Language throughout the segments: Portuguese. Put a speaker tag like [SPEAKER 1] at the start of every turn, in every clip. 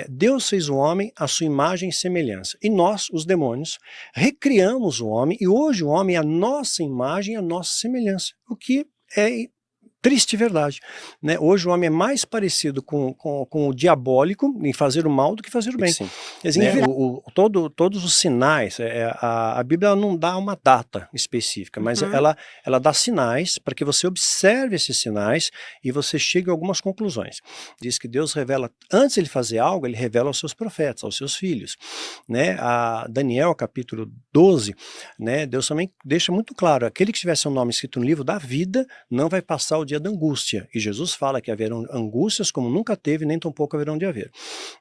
[SPEAKER 1] Deus fez o homem à sua imagem e semelhança. E nós, os demônios, recriamos o homem, e hoje o homem é a nossa imagem e a nossa semelhança. O que é triste verdade, né? Hoje o homem é mais parecido com o diabólico em fazer o mal do que fazer o bem.
[SPEAKER 2] Sim.
[SPEAKER 1] Quer dizer, né? Todos os sinais, a Bíblia não dá uma data específica, mas ela dá sinais para que você observe esses sinais e você chegue a algumas conclusões. Diz que Deus revela, antes de ele fazer algo, ele revela aos seus profetas, aos seus filhos, né? A Daniel, capítulo 12, né? Deus também deixa muito claro, aquele que tiver seu nome escrito no livro da vida, não vai passar o dia da angústia, e Jesus fala que haverão angústias como nunca teve, nem tampouco haverão de haver.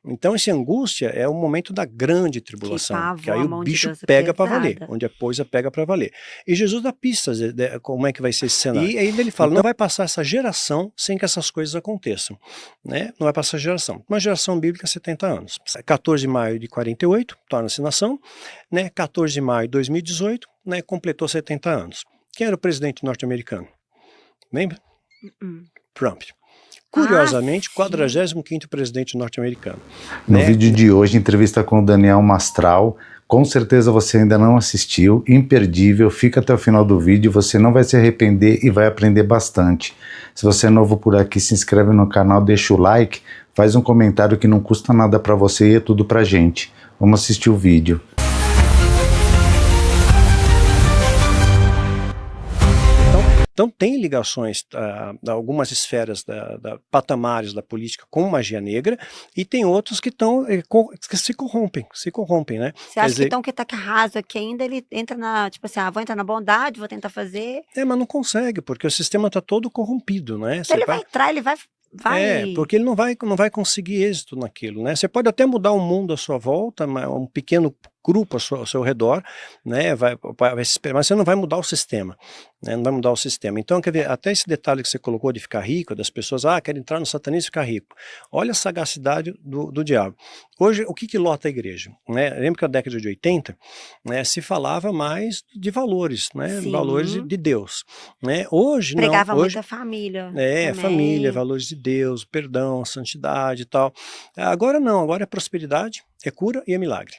[SPEAKER 1] Então essa angústia é o momento da grande tribulação, que aí o bicho pega para valer, onde a coisa pega para valer. E Jesus dá pistas de como é que vai ser esse cenário. E aí ele fala, não vai passar essa geração sem que essas coisas aconteçam, né? Não vai passar geração. Uma geração bíblica, 70 anos. 14 de maio de 48, torna-se nação, né? 14 de maio de 2018, né? Completou 70 anos. Quem era o presidente norte-americano? Lembra? Trump. Curiosamente, 45º presidente norte-americano.
[SPEAKER 3] No vídeo de hoje, entrevista com o Daniel Mastral. Com certeza você ainda não assistiu, imperdível, fica até o final do vídeo, você não vai se arrepender e vai aprender bastante. Se você é novo por aqui, se inscreve no canal, deixa o like, faz um comentário que não custa nada para você e é tudo pra gente. Vamos assistir o vídeo.
[SPEAKER 1] Então tem ligações, algumas esferas, patamares da política com magia negra, e tem outros que se corrompem, né?
[SPEAKER 4] Você acha que tá raso aqui ainda, ele entra na, tipo assim, vou entrar na bondade, vou tentar fazer...
[SPEAKER 1] Mas não consegue, porque o sistema está todo corrompido, né?
[SPEAKER 4] Então ele vai entrar, ele vai...
[SPEAKER 1] porque ele não vai conseguir êxito naquilo, né? Você pode até mudar o mundo à sua volta, um pequeno grupo ao seu redor, né? Mas você não vai mudar o sistema, né? Não vai mudar o sistema. Então, quer ver, até esse detalhe que você colocou de ficar rico, das pessoas, querem entrar no satanismo e ficar rico. Olha a sagacidade do diabo. Hoje, o que lota a igreja, né? Lembra que na década de 80, né, se falava mais de valores, né?
[SPEAKER 4] Sim.
[SPEAKER 1] Valores de Deus, né? Hoje
[SPEAKER 4] pregava
[SPEAKER 1] não. Hoje,
[SPEAKER 4] muito a família.
[SPEAKER 1] Família, valores de Deus, perdão, santidade e tal. Agora não, agora é prosperidade, é cura e é milagre.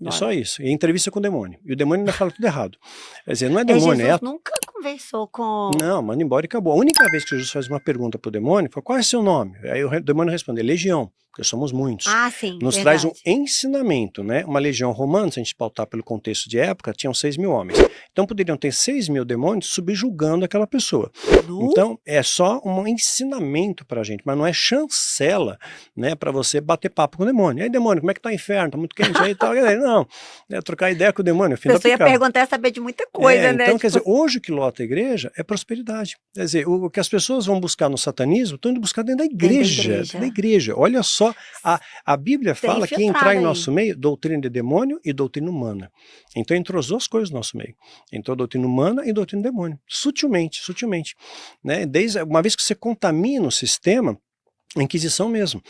[SPEAKER 1] É só isso. E entrevista com o demônio. E o demônio ainda fala tudo errado. Quer dizer, não é demônio,
[SPEAKER 4] Jesus nunca conversou com...
[SPEAKER 1] Não, manda embora e acabou. A única vez que Jesus faz uma pergunta pro demônio, foi: qual é o seu nome? Aí o demônio responde: Legião, porque somos muitos.
[SPEAKER 4] Sim,
[SPEAKER 1] nos
[SPEAKER 4] verdade.
[SPEAKER 1] traz um ensinamento, né? Uma legião romana, se a gente pautar pelo contexto de época, tinham 6.000 homens. Então poderiam ter 6.000 demônios subjugando aquela pessoa. Então é só um ensinamento pra gente, mas não é chancela, né, para você bater papo com o demônio. E aí, demônio, como é que tá o inferno? Tá muito quente aí e tal. Não, trocar ideia com o demônio,
[SPEAKER 4] a pessoa ia perguntar é saber de muita coisa, né?
[SPEAKER 1] Então, quer dizer, hoje o que lota a igreja é prosperidade. Quer dizer, o que as pessoas vão buscar no satanismo, estão indo buscar dentro da igreja. Olha só, a Bíblia fala que entrar em nosso meio, doutrina de demônio e doutrina humana. Então entrou as duas coisas no nosso meio. Entrou doutrina humana e doutrina de demônio. Sutilmente. Né? Desde uma vez que você contamina o sistema, a Inquisição mesmo.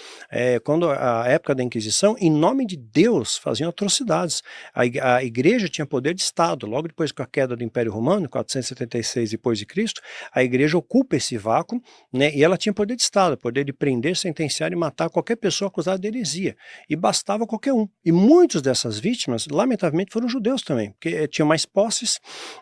[SPEAKER 1] Quando a época da Inquisição, em nome de Deus, faziam atrocidades. A igreja tinha poder de Estado. Logo depois com a queda do Império Romano, 476 depois de Cristo, a igreja ocupa esse vácuo, né, e ela tinha poder de Estado, poder de prender, sentenciar e matar qualquer pessoa acusada de heresia. E bastava qualquer um. E muitos dessas vítimas, lamentavelmente, foram judeus também, porque tinham mais posses,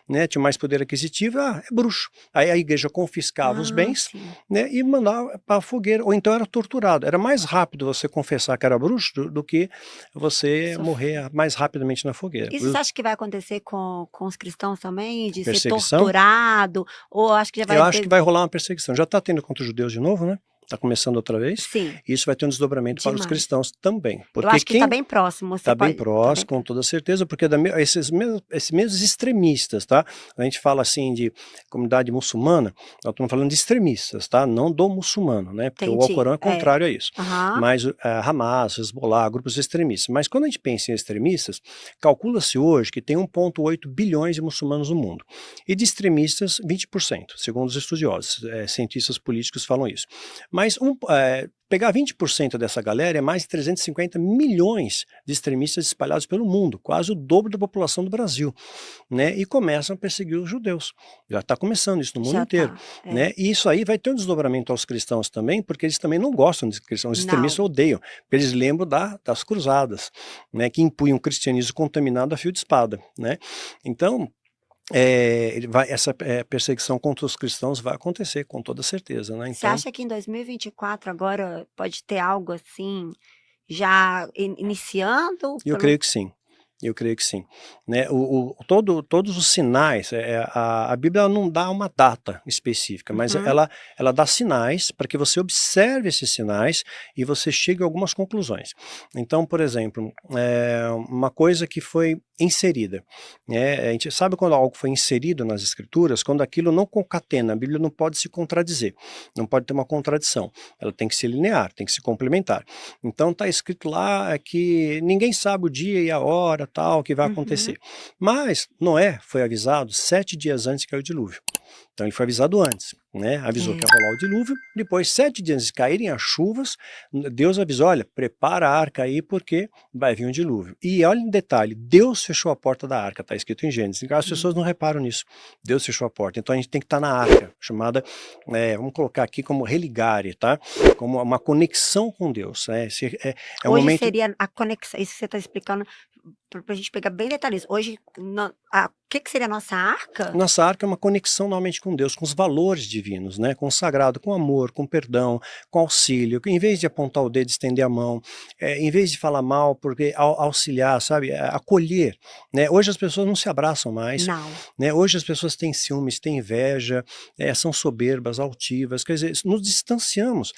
[SPEAKER 1] né, tinham mais poder aquisitivo, é bruxo. Aí a igreja confiscava os bens, né, e mandava para a fogueira, ou então era torturado. Era mais rápido você confessar que era bruxo do que você morrer mais rapidamente na fogueira.
[SPEAKER 4] Isso você acha que vai acontecer com os cristãos também? De ser torturado? Ou acho que já vai...
[SPEAKER 1] Eu acho que vai rolar uma perseguição. Já está tendo contra os judeus de novo, né? Está começando outra vez.
[SPEAKER 4] Sim.
[SPEAKER 1] Isso vai ter um desdobramento para os cristãos também. Porque
[SPEAKER 4] eu acho que está bem próximo.
[SPEAKER 1] Está bem próximo, com toda certeza, porque esses mesmos extremistas, tá? A gente fala assim de comunidade muçulmana, nós estamos falando de extremistas, tá? Não do muçulmano, né? Porque o Alcorão é contrário a isso. Mas Hamas, Hezbollah, grupos extremistas. Mas quando a gente pensa em extremistas, calcula-se hoje que tem 1,8 bilhões de muçulmanos no mundo. E de extremistas, 20%, segundo os estudiosos, cientistas políticos falam isso. Mas pegar 20% dessa galera é mais de 350 milhões de extremistas espalhados pelo mundo, quase o dobro da população do Brasil, né? E começam a perseguir os judeus. Já está começando isso no mundo inteiro, né? E isso aí vai ter um desdobramento aos cristãos também, porque eles também não gostam de cristãos. Os extremistas odeiam, porque eles lembram das cruzadas, né? Que impunham o cristianismo contaminado a fio de espada, né? Então, essa perseguição contra os cristãos vai acontecer, com toda certeza, né? Então,
[SPEAKER 4] você acha que em 2024 agora pode ter algo assim, já iniciando?
[SPEAKER 1] Eu creio que sim. Eu creio que sim, né? Todos os sinais, a Bíblia não dá uma data específica, mas ela dá sinais para que você observe esses sinais e você chegue a algumas conclusões. Então, por exemplo, uma coisa que foi inserida, né? A gente sabe quando algo foi inserido nas escrituras, quando aquilo não concatena, a Bíblia não pode se contradizer, não pode ter uma contradição, ela tem que ser linear, tem que se complementar. Então está escrito lá que ninguém sabe o dia e a hora, tal, que vai acontecer. Mas Noé foi avisado 7 dias antes que caiu o dilúvio. Então ele foi avisado antes, né? Avisou que ia rolar o dilúvio, depois 7 dias antes de caírem as chuvas, Deus avisou, olha, prepara a arca aí porque vai vir um dilúvio. E olha um detalhe, Deus fechou a porta da arca, está escrito em Gênesis, as pessoas não reparam nisso, Deus fechou a porta, então a gente tem que estar na arca, chamada, vamos colocar aqui como religare, tá? Como uma conexão com Deus, né?
[SPEAKER 4] Hoje um momento... seria a conexão, isso que você está explicando, para a gente pegar bem detalhes. Hoje, o que seria a nossa arca?
[SPEAKER 1] Nossa arca é uma conexão normalmente com Deus, com os valores divinos, né? Com o sagrado, com amor, com perdão, com auxílio. Em vez de apontar o dedo, estender a mão, em vez de falar mal, porque auxiliar, sabe? Acolher, né? Hoje as pessoas não se abraçam mais, né? Hoje as pessoas têm ciúmes, têm inveja, são soberbas, altivas, quer dizer, nos distanciamos.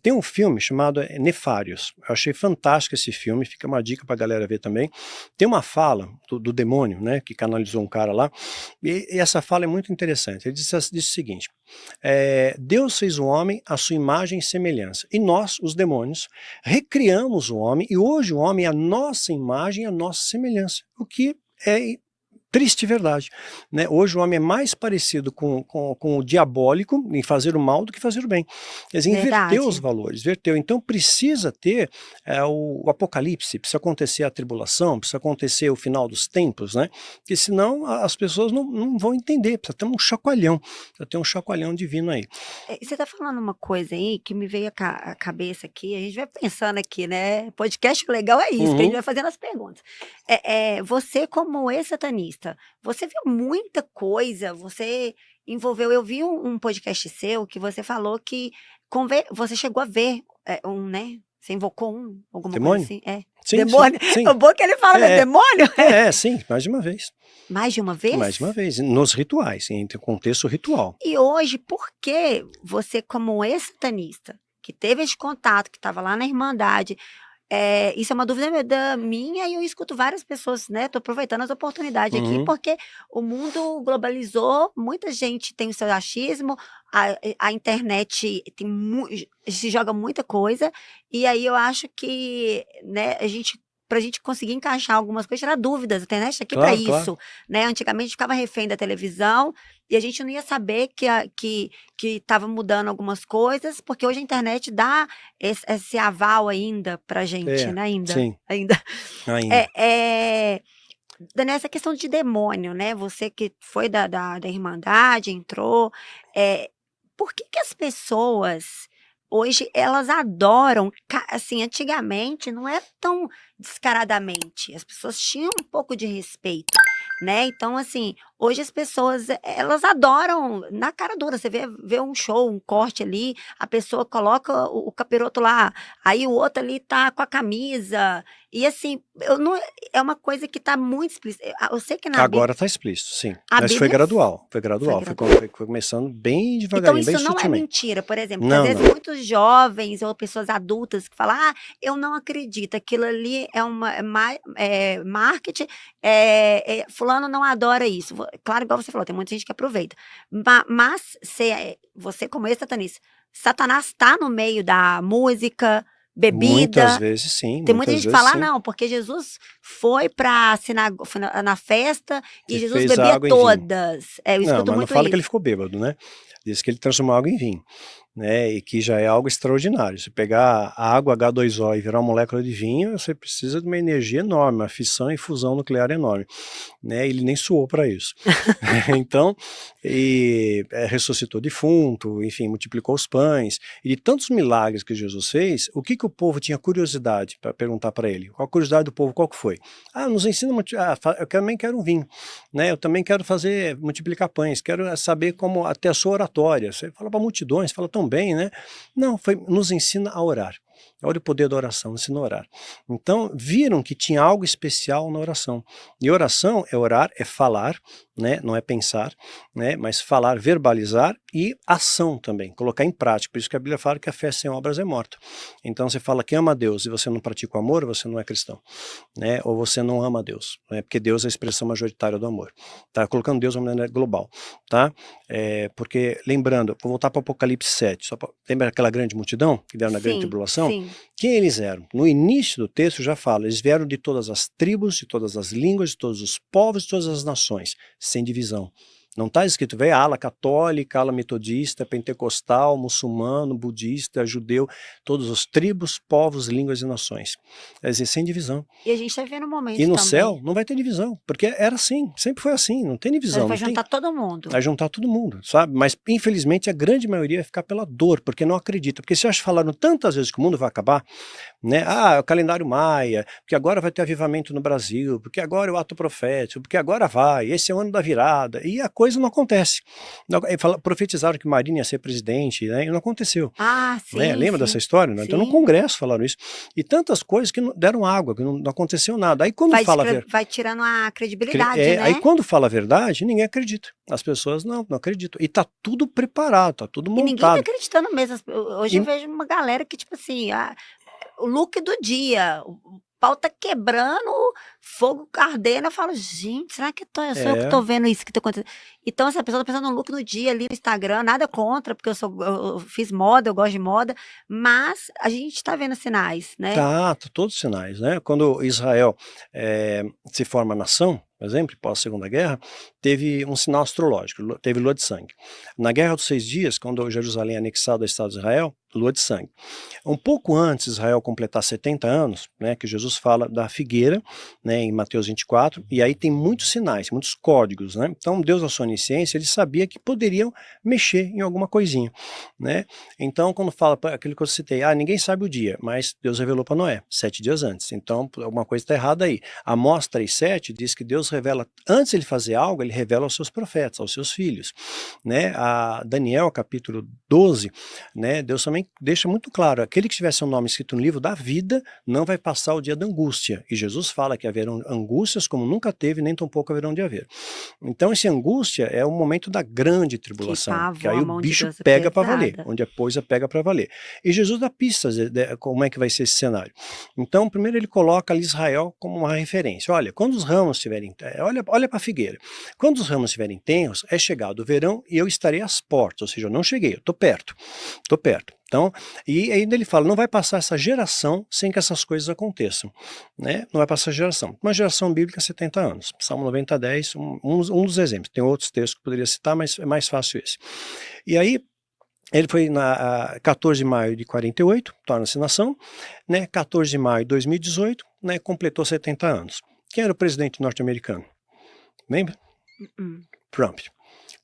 [SPEAKER 1] Tem um filme chamado Nefários, eu achei fantástico esse filme, fica uma dica para a galera ver também. Tem uma fala do demônio, né, que canalizou um cara lá, e essa fala é muito interessante. Ele disse o seguinte, Deus fez o homem à sua imagem e semelhança, e nós, os demônios, recriamos o homem, e hoje o homem é a nossa imagem e a nossa semelhança, o que é triste verdade, né? Hoje o homem é mais parecido com o diabólico em fazer o mal do que fazer o bem. Quer dizer, inverteu os valores, inverteu. Então precisa ter o apocalipse, precisa acontecer a tribulação, precisa acontecer o final dos tempos, né? Porque senão as pessoas não vão entender, precisa ter um chacoalhão divino aí.
[SPEAKER 4] Você está falando uma coisa aí que me veio à cabeça aqui, a gente vai pensando aqui, né? Podcast legal é isso, que a gente vai fazendo as perguntas. Você como ex-satanista, você viu muita coisa, você envolveu, eu vi um podcast seu que você falou que você chegou a ver né? Você invocou alguma
[SPEAKER 1] demônio?
[SPEAKER 4] Coisa assim?
[SPEAKER 1] Sim,
[SPEAKER 4] demônio?
[SPEAKER 1] Sim.
[SPEAKER 4] É bom que ele fala, demônio?
[SPEAKER 1] Sim, mais de uma vez.
[SPEAKER 4] Mais de uma vez?
[SPEAKER 1] Mais de uma vez, nos rituais, em contexto ritual.
[SPEAKER 4] E hoje, por que você como ex-satanista, que teve esse contato, que estava lá na Irmandade, isso é uma dúvida minha e eu escuto várias pessoas, né? Estou aproveitando as oportunidades aqui, porque o mundo globalizou, muita gente tem o seu achismo, a internet se joga muita coisa, e aí eu acho que, né, para a gente conseguir encaixar algumas coisas, tirar dúvidas, a internet está aqui para isso, né? Antigamente a gente ficava refém da televisão e a gente não ia saber que estava mudando algumas coisas, porque hoje a internet dá esse aval ainda para gente, né? Ainda. Daniel, essa questão de demônio, né? Você que foi da Irmandade, entrou, por que as pessoas hoje elas adoram, assim, antigamente não é tão descaradamente, as pessoas tinham um pouco de respeito, né? Então, assim, hoje as pessoas, elas adoram na cara dura, você vê um show, um corte ali, a pessoa coloca o capiroto lá, aí o outro ali tá com a camisa, e assim, é uma coisa que tá muito explícita, eu sei que
[SPEAKER 1] agora tá explícito, sim, mas foi gradual, foi começando bem devagarinho,
[SPEAKER 4] então, isso não é mentira, por exemplo, porque às vezes muitos jovens ou pessoas adultas que falam, eu não acredito, aquilo ali é marketing, fulano não adora isso. Claro, igual você falou, tem muita gente que aproveita. Mas você como ex-satanista, Satanás está no meio da música, bebida.
[SPEAKER 1] Muitas vezes sim.
[SPEAKER 4] Tem muita gente que fala, não, porque Jesus foi na festa e Jesus bebia todas. Eu escuto muito
[SPEAKER 1] não fala que ele ficou bêbado, né? Diz que ele transformou água em vinho. né, e que já é algo extraordinário. Se pegar a água H2O e virar uma molécula de vinho, você precisa de uma energia enorme, uma fissão e fusão nuclear enorme, né, ele nem suou para isso. Então, ressuscitou defunto, enfim, multiplicou os pães, e de tantos milagres que Jesus fez, o que o povo tinha curiosidade para perguntar para ele? Qual a curiosidade do povo, qual que foi? Nos ensina, eu também quero um vinho, né, eu também quero multiplicar pães, quero saber como até a sua oratória. Você fala para multidões, fala tão bem, né? Não, nos ensina a orar. Olha o poder da oração, ensina a orar. Então, viram que tinha algo especial na oração. E oração é orar, é falar, né? Não é pensar, né? Mas falar, verbalizar e ação também, colocar em prática. Por isso que a Bíblia fala que a fé sem obras é morta. Então, você fala que ama a Deus e você não pratica o amor, você não é cristão, né? Ou você não ama a Deus, né? Porque Deus é a expressão majoritária do amor. Tá? Colocando Deus de uma maneira global, tá? Porque, lembrando, vou voltar para o Apocalipse 7, lembra aquela grande multidão que vieram na grande tribulação?
[SPEAKER 4] Sim.
[SPEAKER 1] Quem eles eram? No início do texto já fala, eles vieram de todas as tribos, de todas as línguas, de todos os povos, de todas as nações, sem divisão. Não está escrito, veio a ala católica, ala metodista, pentecostal, muçulmano, budista, judeu, todos os tribos, povos, línguas e nações. Quer dizer, sem divisão.
[SPEAKER 4] E a gente está vendo um momento
[SPEAKER 1] E no
[SPEAKER 4] também.
[SPEAKER 1] céu não vai ter divisão, porque era assim, sempre foi assim, não tem divisão.
[SPEAKER 4] Vai juntar todo mundo.
[SPEAKER 1] Vai juntar todo mundo, sabe? Mas, infelizmente, a grande maioria vai ficar pela dor, porque não acredita. Porque se acho falaram tantas vezes que o mundo vai acabar, né? É o calendário maia, porque agora vai ter avivamento no Brasil, porque agora é o ato profético, porque agora vai, esse é o ano da virada, e a coisa não acontece. Profetizaram que Marina ia ser presidente, né? E não aconteceu.
[SPEAKER 4] Sim,
[SPEAKER 1] né? Lembra dessa história? Né? Então no Congresso falaram isso. E tantas coisas que não deram água, que não aconteceu nada. Aí quando
[SPEAKER 4] vai tirando a credibilidade, né?
[SPEAKER 1] Aí quando fala a verdade, ninguém acredita. As pessoas não acreditam. E tá tudo preparado, tá tudo montado.
[SPEAKER 4] E ninguém tá acreditando mesmo. Hoje eu vejo uma galera que, tipo assim, o look do dia, o pau tá quebrando, fogo ardendo. Eu falo, gente, será que sou eu que tô vendo isso que tá acontecendo? Então, essa pessoa tá pensando no look no dia ali no Instagram, nada contra, porque eu fiz moda, eu gosto de moda, mas a gente tá vendo sinais, né?
[SPEAKER 1] Tá todos os sinais, né? Quando Israel se forma nação, por exemplo, pós Segunda Guerra, teve um sinal astrológico, teve lua de sangue. Na Guerra dos 6 Dias, quando Jerusalém é anexado ao Estado de Israel, lua de sangue. Um pouco antes de Israel completar 70 anos, né, que Jesus fala da figueira, né, em Mateus 24, e aí tem muitos sinais, muitos códigos, né? Então Deus, na sua onisciência, ele sabia que poderiam mexer em alguma coisinha, né? Então, quando fala aquilo que eu citei, ninguém sabe o dia, mas Deus revelou para Noé, 7 dias antes. Então, alguma coisa está errada aí. Amós 3,7 diz que Deus revela, antes de ele fazer algo, ele revela aos seus profetas, aos seus filhos, né? A Daniel, capítulo 12, né? Deus também deixa muito claro, aquele que tiver seu nome escrito no livro da vida, não vai passar o dia da angústia. E Jesus fala que haverão angústias como nunca teve, nem tampouco haverão de haver. Então, essa angústia é o momento da grande tribulação, que aí o bicho pega para valer, onde a coisa pega para valer. E Jesus dá pistas de como é que vai ser esse cenário. Então, primeiro ele coloca ali Israel como uma referência. Olha, quando os ramos estiverem, olha para a figueira. Quando os ramos estiverem tenros, é chegado o verão e eu estarei às portas, ou seja, eu não cheguei, eu estou perto. Então, e ainda ele fala, não vai passar essa geração sem que essas coisas aconteçam, né? Não vai passar geração. Uma geração bíblica, 70 anos. Salmo 90:10, um dos exemplos. Tem outros textos que eu poderia citar, mas é mais fácil esse. E aí, ele foi na 14 de maio de 48, torna-se nação, né? 14 de maio de 2018, né? Completou 70 anos. Quem era o presidente norte-americano? Lembra? Trump.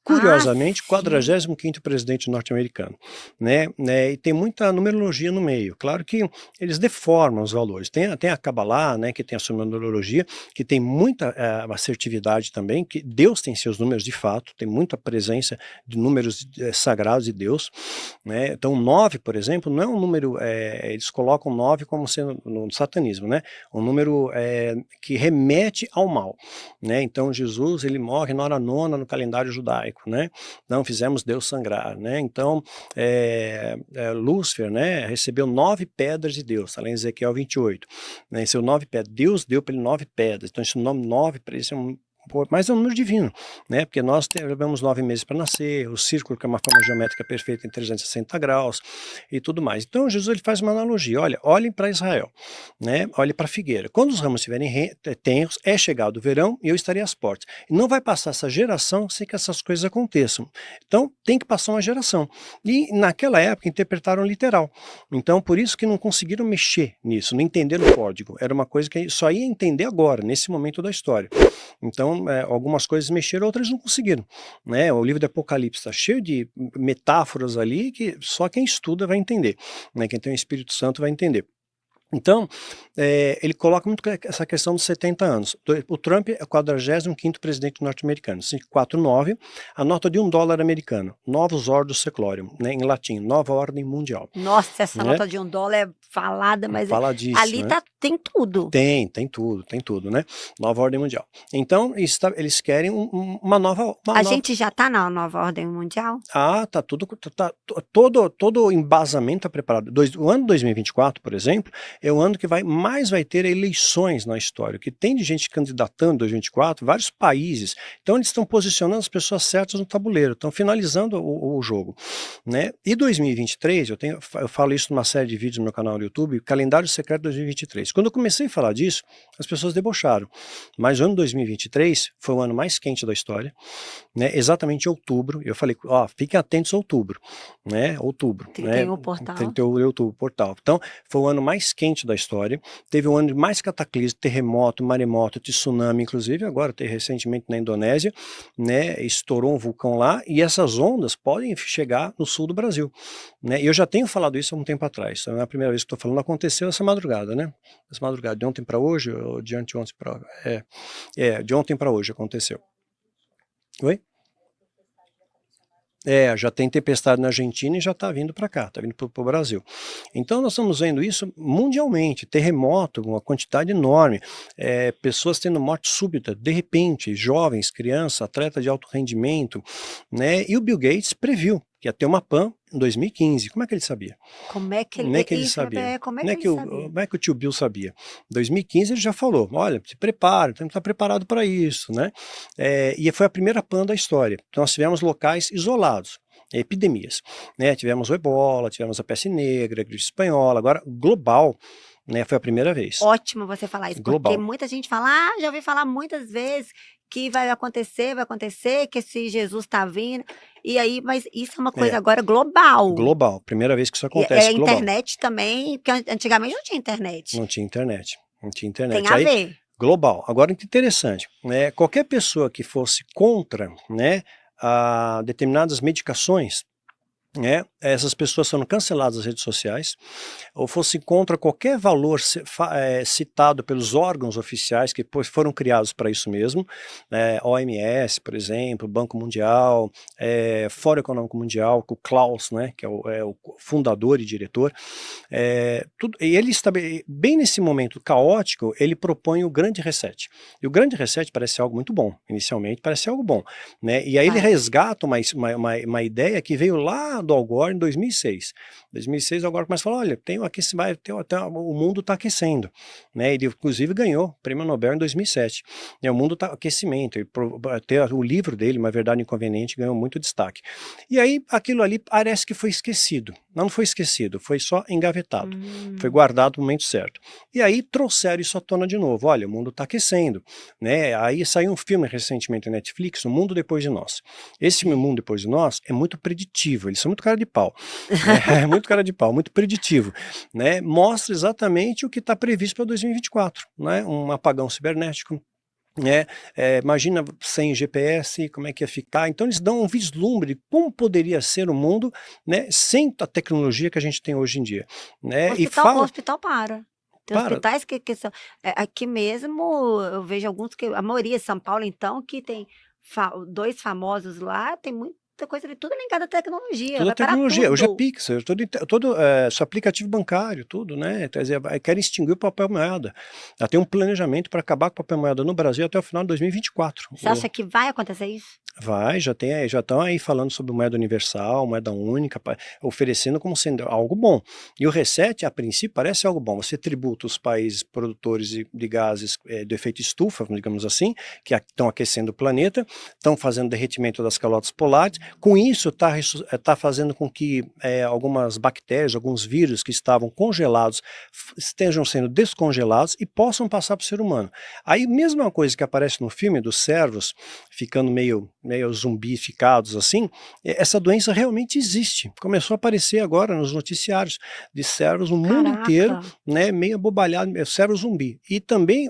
[SPEAKER 1] Curiosamente, 45º presidente norte-americano, né? E tem muita numerologia no meio. Claro que eles deformam os valores. Tem a Kabbalah, né, que tem a sua numerologia, que tem muita assertividade também, que Deus tem seus números de fato, tem muita presença de números sagrados de Deus, né? Então 9, por exemplo, não é um número, eles colocam 9 como sendo no satanismo, né? Um número que remete ao mal, né? Então Jesus, ele morre na hora nona no calendário judaico, né? Não fizemos Deus sangrar, né? Então Lúcifer, né, recebeu 9 pedras de Deus, está lá em Ezequiel 28, né? Recebeu 9 pedras, Deus deu para ele 9 pedras, então esse nome 9 para ele é mas é um número divino, né? Porque nós levamos 9 meses para nascer, o círculo, que é uma forma geométrica perfeita em 360 graus e tudo mais. Então Jesus ele faz uma analogia, olha, olhem para Israel, né? Olhem para a figueira. Quando os ramos estiverem tenros, é chegado o verão e eu estarei às portas. E não vai passar essa geração sem que essas coisas aconteçam. Então tem que passar uma geração. E naquela época interpretaram literal. Então por isso que não conseguiram mexer nisso, não entenderam o código. Era uma coisa que só ia entender agora, nesse momento da história. Então, algumas coisas mexeram, outras não conseguiram, né? O livro do Apocalipse está cheio de metáforas ali que só quem estuda vai entender, né? Quem tem o Espírito Santo vai entender. Então, ele coloca muito essa questão dos 70 anos. O Trump é o 45º presidente norte-americano, 549, a nota de $1 americano, Novus Ordo Seclorum, né, em latim, Nova Ordem Mundial.
[SPEAKER 4] Nossa, essa
[SPEAKER 1] né?
[SPEAKER 4] nota de $1 é falada, mas ali
[SPEAKER 1] né?
[SPEAKER 4] tem tudo.
[SPEAKER 1] Tem tudo, né? Nova Ordem Mundial. Então, eles querem uma nova...
[SPEAKER 4] A gente já está na Nova Ordem Mundial?
[SPEAKER 1] Tá tudo, todo o embasamento está preparado. O ano 2024, por exemplo, é o ano que mais vai ter eleições na história. O que tem de gente candidatando em 2024, vários países. Então eles estão posicionando as pessoas certas no tabuleiro, estão finalizando o jogo, né? E 2023, eu falo isso numa série de vídeos no meu canal no YouTube, Calendário Secreto 2023. Quando eu comecei a falar disso, as pessoas debocharam. Mas o ano 2023 foi o ano mais quente da história, né? Exatamente em outubro. Eu falei, fiquem atentos a outubro, né? Outubro.
[SPEAKER 4] 31 portal.
[SPEAKER 1] 31 portal. Então, foi o ano mais quente da história, teve um ano de mais cataclismo, terremoto, maremoto, tsunami, inclusive agora teve recentemente na Indonésia, né, estourou um vulcão lá, e essas ondas podem chegar no sul do Brasil, né, e eu já tenho falado isso há um tempo atrás, então é a primeira vez que estou falando, aconteceu essa madrugada, né, essa madrugada, de ontem para hoje, ou de anteontem para... de ontem para hoje aconteceu. Oi? Já tem tempestade na Argentina e já está vindo para cá, está vindo para o Brasil. Então nós estamos vendo isso mundialmente, terremoto, uma quantidade enorme, pessoas tendo morte súbita, de repente, jovens, crianças, atletas de alto rendimento, né? E o Bill Gates previu que ia ter uma PAN em 2015. Como é que ele sabia?
[SPEAKER 4] Como é que
[SPEAKER 1] ele sabia? Como é que o tio Bill sabia? Em 2015 ele já falou, olha, se prepara, tem que estar preparado para isso, né? E foi a primeira PAN da história. Então nós tivemos locais isolados, epidemias, né? Tivemos o ebola, tivemos a peste negra, a gripe espanhola, agora global, né? Foi a primeira vez.
[SPEAKER 4] Ótimo você falar isso,
[SPEAKER 1] global.
[SPEAKER 4] Porque muita gente fala, já ouvi falar muitas vezes que vai acontecer, que esse Jesus está vindo, e aí, mas isso é uma coisa agora global.
[SPEAKER 1] Global, primeira vez que isso acontece, global.
[SPEAKER 4] Internet também, porque antigamente não tinha internet.
[SPEAKER 1] Não tinha internet. Tem
[SPEAKER 4] a ver.
[SPEAKER 1] Global. Agora, interessante, né? Qualquer pessoa que fosse contra, né, determinadas medicações, né, essas pessoas são canceladas das redes sociais, ou fosse contra qualquer valor citado pelos órgãos oficiais que foram criados para isso mesmo, OMS, por exemplo, Banco Mundial, Fórum Econômico Mundial, o Klaus, né, que é o fundador e diretor, e ele bem nesse momento caótico, ele propõe o grande reset. E o grande reset parece algo muito bom, inicialmente parece algo bom, né, e aí ele resgata uma ideia que veio lá do Al Gore em 2006. Em 2006 o Al Gore começa a falar, olha, o mundo está aquecendo, né? Ele inclusive ganhou o Prêmio Nobel em 2007. O mundo está aquecimento, o livro dele, Uma Verdade Inconveniente, ganhou muito destaque. E aí aquilo ali parece que foi esquecido. Não foi esquecido, foi só engavetado. Foi guardado no momento certo. E aí trouxeram isso à tona de novo. Olha, o mundo está aquecendo, né? Aí saiu um filme recentemente na Netflix, O Mundo Depois de Nós. Esse filme, O Mundo Depois de Nós, é muito preditivo. Eles são muito cara de pau. Muito cara de pau, muito preditivo, né? Mostra exatamente o que está previsto para 2024, né? Um apagão cibernético, né? Imagina sem GPS, como é que ia ficar. Então eles dão um vislumbre de como poderia ser o mundo, né, sem a tecnologia que a gente tem hoje em dia, né?
[SPEAKER 4] O hospital para. Tem hospitais que são... aqui mesmo eu vejo alguns que... A maioria, São Paulo então, que tem 2 famosos lá, tem muita coisa ali, tudo ligado à tecnologia.
[SPEAKER 1] Toda tecnologia, hoje é Pix, todo seu aplicativo bancário, tudo, né? Quer dizer, querem extinguir o papel moeda. Tem um planejamento para acabar com o papel moeda no Brasil até o final de 2024.
[SPEAKER 4] Você acha que vai acontecer isso?
[SPEAKER 1] já estão aí falando sobre moeda universal, moeda única, oferecendo como sendo algo bom. E o reset, a princípio, parece algo bom. Você tributa os países produtores de gases do efeito estufa, digamos assim, que estão aquecendo o planeta, estão fazendo derretimento das calotas polares. Com isso, está fazendo com que algumas bactérias, alguns vírus que estavam congelados, estejam sendo descongelados e possam passar para o ser humano. Aí, mesma coisa que aparece no filme dos servos, ficando meio zumbificados assim, essa doença realmente existe. Começou a aparecer agora nos noticiários de servos no mundo inteiro, né, meio abobalhado, servo zumbi. E também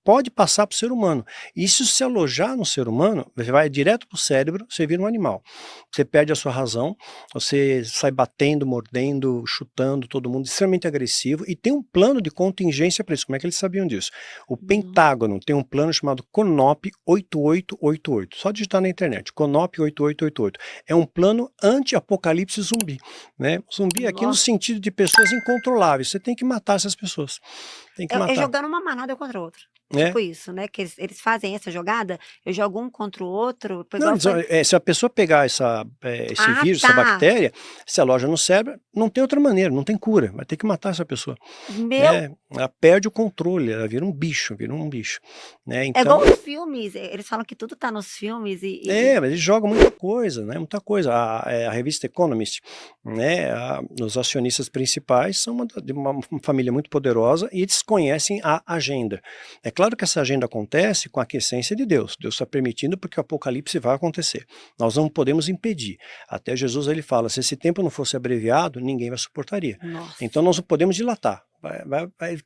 [SPEAKER 1] pode passar para o ser humano. E se se alojar no ser humano, vai direto para o cérebro, você vira um animal. Você perde a sua razão, você sai batendo, mordendo, chutando todo mundo, extremamente agressivo, e tem um plano de contingência para isso. Como é que eles sabiam disso? O Pentágono tem um plano chamado CONOP 8888. Só digitar na internet, CONOP 8888. É um plano anti-apocalipse zumbi, né? Zumbi aqui no sentido de pessoas incontroláveis. Você tem que matar essas pessoas. Tem que matar.
[SPEAKER 4] É jogando uma manada contra outra. Tipo isso, né? Que eles fazem essa jogada, eu jogo um contra o outro.
[SPEAKER 1] Não, se a pessoa pegar esse vírus, essa bactéria, se aloja no cérebro, não tem outra maneira, não tem cura, vai ter que matar essa pessoa. Ela perde o controle, ela vira um bicho, né? Então,
[SPEAKER 4] é igual os filmes, eles falam que tudo tá nos filmes
[SPEAKER 1] mas eles jogam muita coisa, né? Muita coisa. A revista Economist, né? Os acionistas principais são de uma família muito poderosa e eles conhecem a agenda. É claro que essa agenda acontece com a aquiescência de Deus. Deus está permitindo porque o apocalipse vai acontecer. Nós não podemos impedir. Até Jesus ele fala, se esse tempo não fosse abreviado, ninguém vai suportaria. Então nós não podemos dilatar.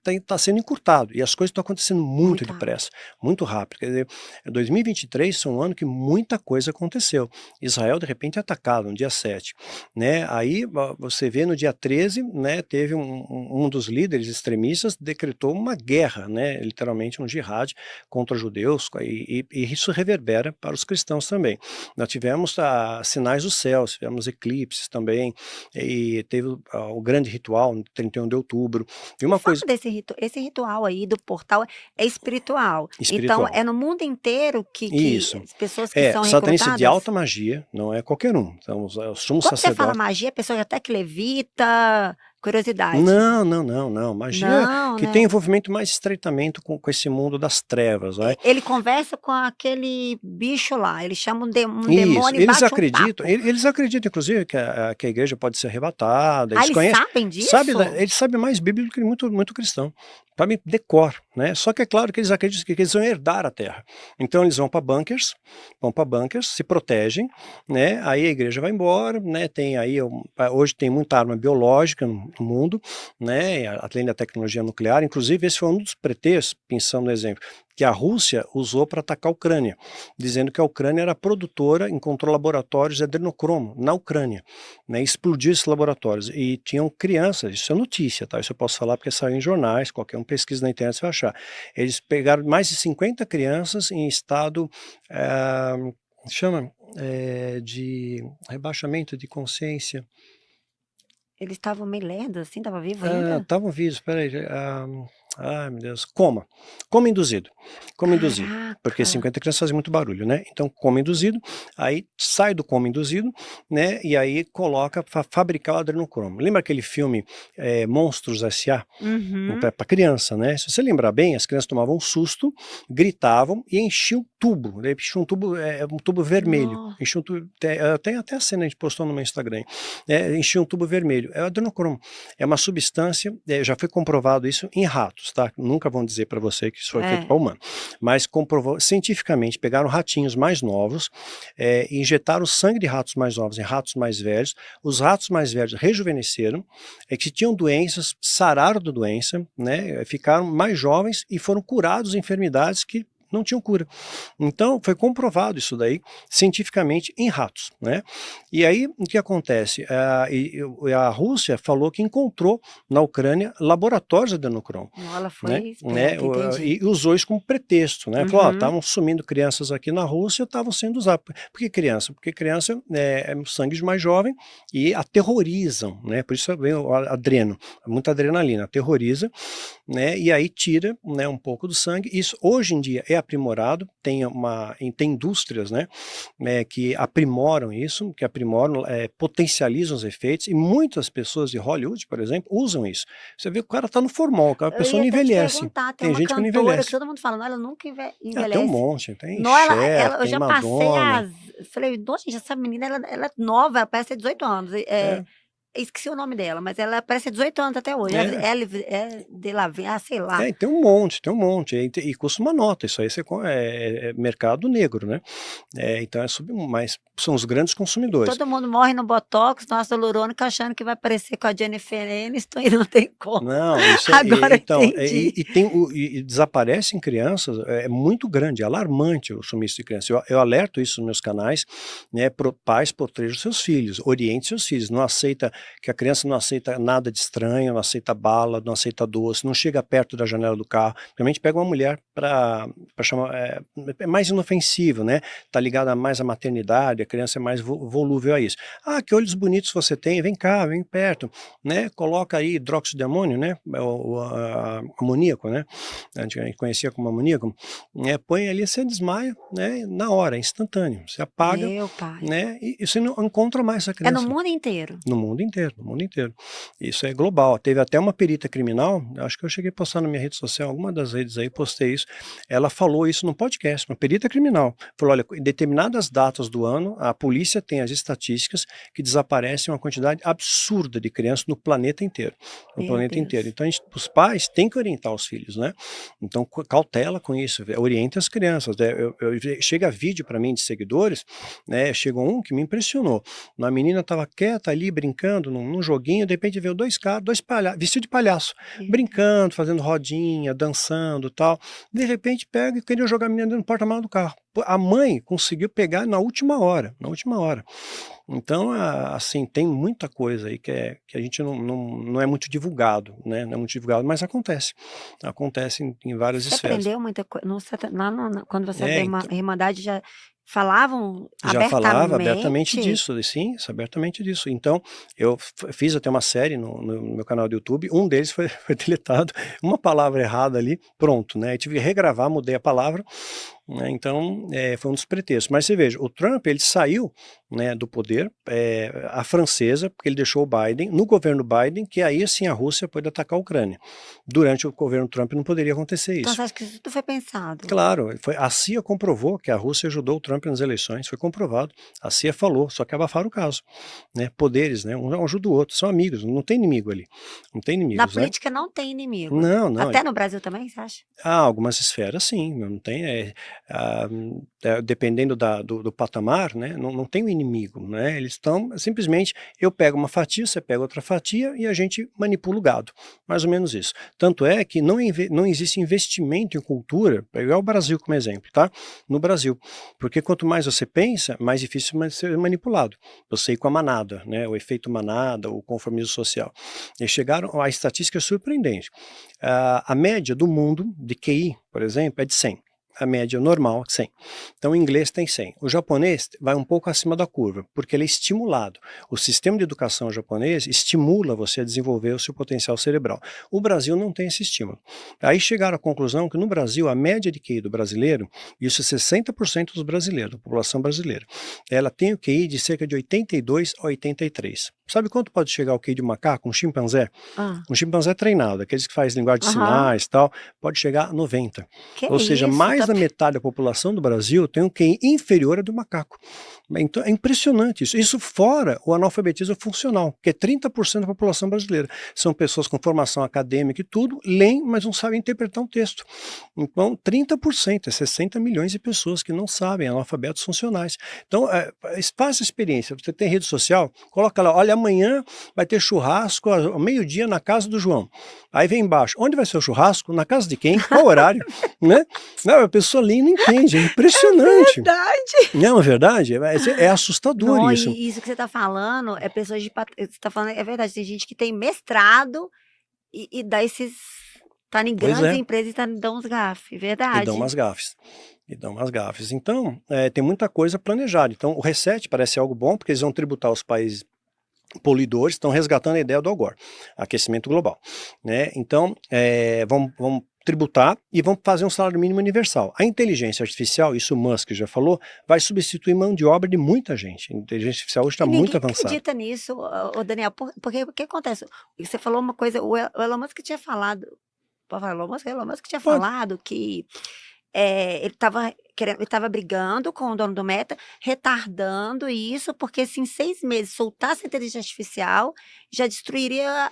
[SPEAKER 1] Está sendo encurtado e as coisas estão acontecendo muito depressa, muito rápido. Quer dizer, 2023 foi um ano que muita coisa aconteceu. Israel de repente é atacado no dia 7, né? Aí você vê no dia 13, né, teve um dos líderes extremistas decretou uma guerra, né, literalmente um jihad contra os judeus, e isso reverbera para os cristãos também. Nós tivemos sinais dos céus, tivemos eclipses também, e teve o grande ritual no 31 de outubro. E uma coisa
[SPEAKER 4] esse ritual aí do portal é espiritual. Então é no mundo inteiro que as pessoas que são recrutadas.
[SPEAKER 1] Satanista de alta magia, não é qualquer um. Então, os sumos
[SPEAKER 4] Quando você fala
[SPEAKER 1] sacerdotes.
[SPEAKER 4] magia, a pessoa até que levita, curiosidade.
[SPEAKER 1] Não. Magia que tem envolvimento mais estreitamente com esse mundo das trevas. Né?
[SPEAKER 4] Ele conversa com aquele bicho lá, eles chamam de um
[SPEAKER 1] Isso,
[SPEAKER 4] demônio e
[SPEAKER 1] eles
[SPEAKER 4] bate
[SPEAKER 1] acreditam,
[SPEAKER 4] um papo.
[SPEAKER 1] eles acreditam, inclusive, que a igreja pode ser arrebatada. Eles
[SPEAKER 4] Eles sabem disso?
[SPEAKER 1] Eles sabem mais Bíblia do que muito cristão. Sabem decor, né? Só que é claro que eles acreditam que eles vão herdar a terra. Então eles vão para bunkers, se protegem, né? Aí a igreja vai embora, né? Hoje tem muita arma biológica no mundo, né? Além da tecnologia nuclear. Inclusive esse foi um dos pretextos, pensando no exemplo, que a Rússia usou para atacar a Ucrânia, dizendo que a Ucrânia era produtora, encontrou laboratórios de adrenocromo na Ucrânia, né, explodiu esses laboratórios, e tinham crianças, isso é notícia, tá? Isso eu posso falar porque saiu em jornais, qualquer um pesquisa na internet você vai achar. Eles pegaram mais de 50 crianças em estado, de rebaixamento de consciência.
[SPEAKER 4] Eles estavam meio lerdos assim, estavam vivos ainda?
[SPEAKER 1] Estavam vivos, peraí, ai meu Deus, coma induzido, porque 50 crianças fazem muito barulho, né? Então coma induzido, aí sai do coma induzido, né? E aí coloca para fabricar o adrenocromo. Lembra aquele filme Monstros S.A.? Para criança, né? Se você lembrar bem, as crianças tomavam um susto, gritavam e enchiam tubo, né? Enchiam um tubo vermelho, enchiam tem até a cena, a gente postou no meu Instagram, enchiam um tubo vermelho, é o adrenocromo, é uma substância, já foi comprovado isso em ratos, tá? Nunca vão dizer para você que isso foi feito para humano, mas comprovou cientificamente, pegaram ratinhos mais novos, injetaram sangue de ratos mais novos em ratos mais velhos, os ratos mais velhos rejuvenesceram, que tinham doenças, sararam da doença, né? Ficaram mais jovens e foram curados de enfermidades que não tinham cura. Então foi comprovado isso daí cientificamente em ratos, né? E aí o que acontece? A Rússia falou que encontrou na Ucrânia laboratórios de adrenocromo.
[SPEAKER 4] Ela foi
[SPEAKER 1] esperta, e usou isso como pretexto, né? Falou, estavam sumindo crianças aqui na Rússia, estavam sendo usadas. Por que criança? Porque criança é sangue de mais jovem e aterrorizam, né? Por isso vem o adreno, muita adrenalina, aterroriza, né? E aí tira, né, um pouco do sangue. Isso hoje em dia é é aprimorado, tem indústrias, né, que aprimoram isso, que aprimoram, potencializam os efeitos, e muitas pessoas de Hollywood, por exemplo, usam isso. Você vê que o cara está no formol, a
[SPEAKER 4] Eu
[SPEAKER 1] pessoa
[SPEAKER 4] ia
[SPEAKER 1] não
[SPEAKER 4] até te
[SPEAKER 1] envelhece.
[SPEAKER 4] perguntar, tem
[SPEAKER 1] Tem
[SPEAKER 4] uma
[SPEAKER 1] gente que não
[SPEAKER 4] cantora que
[SPEAKER 1] envelhece.
[SPEAKER 4] todo mundo fala, não, ela nunca
[SPEAKER 1] Tem um
[SPEAKER 4] envelhece.
[SPEAKER 1] monte, tem
[SPEAKER 4] Não,
[SPEAKER 1] Cher,
[SPEAKER 4] eu
[SPEAKER 1] tem
[SPEAKER 4] já passei
[SPEAKER 1] Madonna.
[SPEAKER 4] falei, nossa, gente, essa menina, ela é nova, ela parece ter 18 anos.
[SPEAKER 1] É,
[SPEAKER 4] Esqueci o nome dela, mas ela parece ter 18 anos até hoje.
[SPEAKER 1] é.
[SPEAKER 4] É de lá, sei lá.
[SPEAKER 1] Tem um monte, e custa uma nota, isso aí é mercado negro, né? Então mas são os grandes consumidores.
[SPEAKER 4] Todo mundo morre no Botox, nossa, hialurônica, achando que vai parecer com a Jennifer Aniston e não tem como.
[SPEAKER 1] Não, isso
[SPEAKER 4] Agora eu
[SPEAKER 1] então,
[SPEAKER 4] entendi.
[SPEAKER 1] e desaparece em crianças, é muito grande, é alarmante o sumiço de crianças. Eu alerto isso nos meus canais, né, pais protejam seus filhos, oriente seus filhos, que a criança não aceita nada de estranho, não aceita bala, não aceita doce, não chega perto da janela do carro, realmente pega uma mulher para chamar, é mais inofensivo, né, tá ligada mais à maternidade, a criança é mais volúvel a isso. Ah, que olhos bonitos você tem, vem cá, vem perto, né, coloca aí hidróxido de amônio, né, amoníaco, né, a gente conhecia como amoníaco, né, põe ali, você desmaia, né, na hora, instantâneo, você apaga,
[SPEAKER 4] Meu pai.
[SPEAKER 1] né, e você não encontra mais essa
[SPEAKER 4] É no
[SPEAKER 1] criança.
[SPEAKER 4] mundo inteiro.
[SPEAKER 1] No mundo inteiro, no mundo inteiro. Isso é global. Teve até uma perita criminal, acho que eu cheguei a postar na minha rede social, alguma das redes aí, postei isso. Ela falou isso no podcast, uma perita criminal. Falou, olha, em determinadas datas do ano, a polícia tem as estatísticas que desaparecem uma quantidade absurda de crianças no planeta inteiro. No
[SPEAKER 4] Meu
[SPEAKER 1] planeta
[SPEAKER 4] Deus.
[SPEAKER 1] inteiro. Então, os pais têm que orientar os filhos, né? Então, cautela com isso, oriente as crianças. Né? Chega vídeo para mim de seguidores, né? Chegou um que me impressionou. Uma menina estava quieta ali, brincando num joguinho, de repente veio dois palhaços, vestido de palhaço, brincando, fazendo rodinha, dançando e tal. De repente pega e queria jogar a menina dentro do porta-malas do carro. A mãe conseguiu pegar na última hora, na última hora. Então, assim, tem muita coisa aí que a gente não é muito divulgado, né? Não é muito divulgado, mas acontece. Acontece em várias
[SPEAKER 4] Você
[SPEAKER 1] esferas.
[SPEAKER 4] aprendeu muita coisa. Quando você
[SPEAKER 1] É,
[SPEAKER 4] abriu uma Irmandade, já falavam
[SPEAKER 1] Já falava
[SPEAKER 4] abertamente?
[SPEAKER 1] abertamente disso, sim, abertamente disso. Então, eu fiz até uma série no meu canal do YouTube, um deles foi deletado, uma palavra errada ali, pronto, né? Eu tive que regravar, mudei a palavra, né? Então, foi um dos pretextos. Mas você veja, o Trump, ele saiu, né, do poder, a francesa, porque ele deixou o Biden, no governo Biden, que aí sim a Rússia pode atacar a Ucrânia. Durante o governo Trump não poderia acontecer
[SPEAKER 4] Então
[SPEAKER 1] isso.
[SPEAKER 4] você acha que isso tudo foi pensado?
[SPEAKER 1] Claro, a CIA comprovou que a Rússia ajudou o Trump nas eleições, foi comprovado. A CIA falou, só que abafaram o caso, né? Poderes, né? Um ajuda o outro, são amigos, não tem inimigo ali, não tem
[SPEAKER 4] Na
[SPEAKER 1] inimigos, né?
[SPEAKER 4] política não tem inimigo.
[SPEAKER 1] Não.
[SPEAKER 4] Até no Brasil também, você acha?
[SPEAKER 1] Há algumas esferas, sim, não tem, dependendo do patamar, né? Não tem um inimigo, né? Eles estão simplesmente, eu pego uma fatia, você pega outra fatia e a gente manipula o gado, mais ou menos isso. Tanto é que não existe investimento em cultura, pegar o Brasil como exemplo, tá? No Brasil, porque quanto mais você pensa, mais difícil ser manipulado. Você ir com a manada, né? O efeito manada, o conformismo social. Eles chegaram, a estatística é surpreendente. A média do mundo de QI, por exemplo, é de 100. A média normal, 100. Então, o inglês tem 100. O japonês vai um pouco acima da curva, porque ele é estimulado. O sistema de educação japonês estimula você a desenvolver o seu potencial cerebral. O Brasil não tem esse estímulo. Aí chegaram à conclusão que no Brasil, a média de QI do brasileiro, isso é 60% dos brasileiros, da população brasileira, ela tem o QI de cerca de 82 a 83. Sabe quanto pode chegar o QI de um macaco, um chimpanzé? Um chimpanzé treinado, aqueles que fazem linguagem de sinais e tal, pode chegar a 90.
[SPEAKER 4] Que
[SPEAKER 1] Ou seja,
[SPEAKER 4] isso,
[SPEAKER 1] mais
[SPEAKER 4] tá-
[SPEAKER 1] da metade da população do Brasil tem um QI inferior ao do macaco. Então é impressionante isso. Isso fora o analfabetismo funcional, que é 30% da população brasileira. São pessoas com formação acadêmica e tudo, leem, mas não sabem interpretar um texto. Então, 30%, é 60 milhões de pessoas que não sabem, analfabetos funcionais. Então, faça a experiência. Você tem rede social, coloca lá, olha, amanhã vai ter churrasco ao meio-dia na casa do João. Aí vem embaixo, onde vai ser o churrasco? Na casa de quem? Qual horário? Né? Não, a pessoa ali não entende, é impressionante.
[SPEAKER 4] Verdade.
[SPEAKER 1] Não, é verdade? É assustador
[SPEAKER 4] Não,
[SPEAKER 1] isso.
[SPEAKER 4] e isso que você está falando é pessoas de. Você está falando, é verdade. Tem gente que tem mestrado e dá esses. Tá em
[SPEAKER 1] Pois
[SPEAKER 4] grandes
[SPEAKER 1] é.
[SPEAKER 4] empresas e dão uns gafes.
[SPEAKER 1] E
[SPEAKER 4] Verdade.
[SPEAKER 1] dão umas gafes. Então, tem muita coisa planejada. Então, o reset parece algo bom, porque eles vão tributar os países poluidores, estão resgatando a ideia do Al Gore, aquecimento global, né? Então, vamos tributar e vão fazer um salário mínimo universal. A inteligência artificial, isso o Musk já falou, vai substituir mão de obra de muita gente. A inteligência artificial hoje está
[SPEAKER 4] E
[SPEAKER 1] muito
[SPEAKER 4] ninguém
[SPEAKER 1] avançada.
[SPEAKER 4] acredita nisso, ô Daniel, porque o que acontece? Você falou uma coisa, o Elon Musk tinha falado, pode falar Elon Musk tinha
[SPEAKER 1] Pode.
[SPEAKER 4] falado que ele estava brigando com o dono do Meta, retardando isso, porque se em 6 meses soltasse a inteligência artificial, já destruiria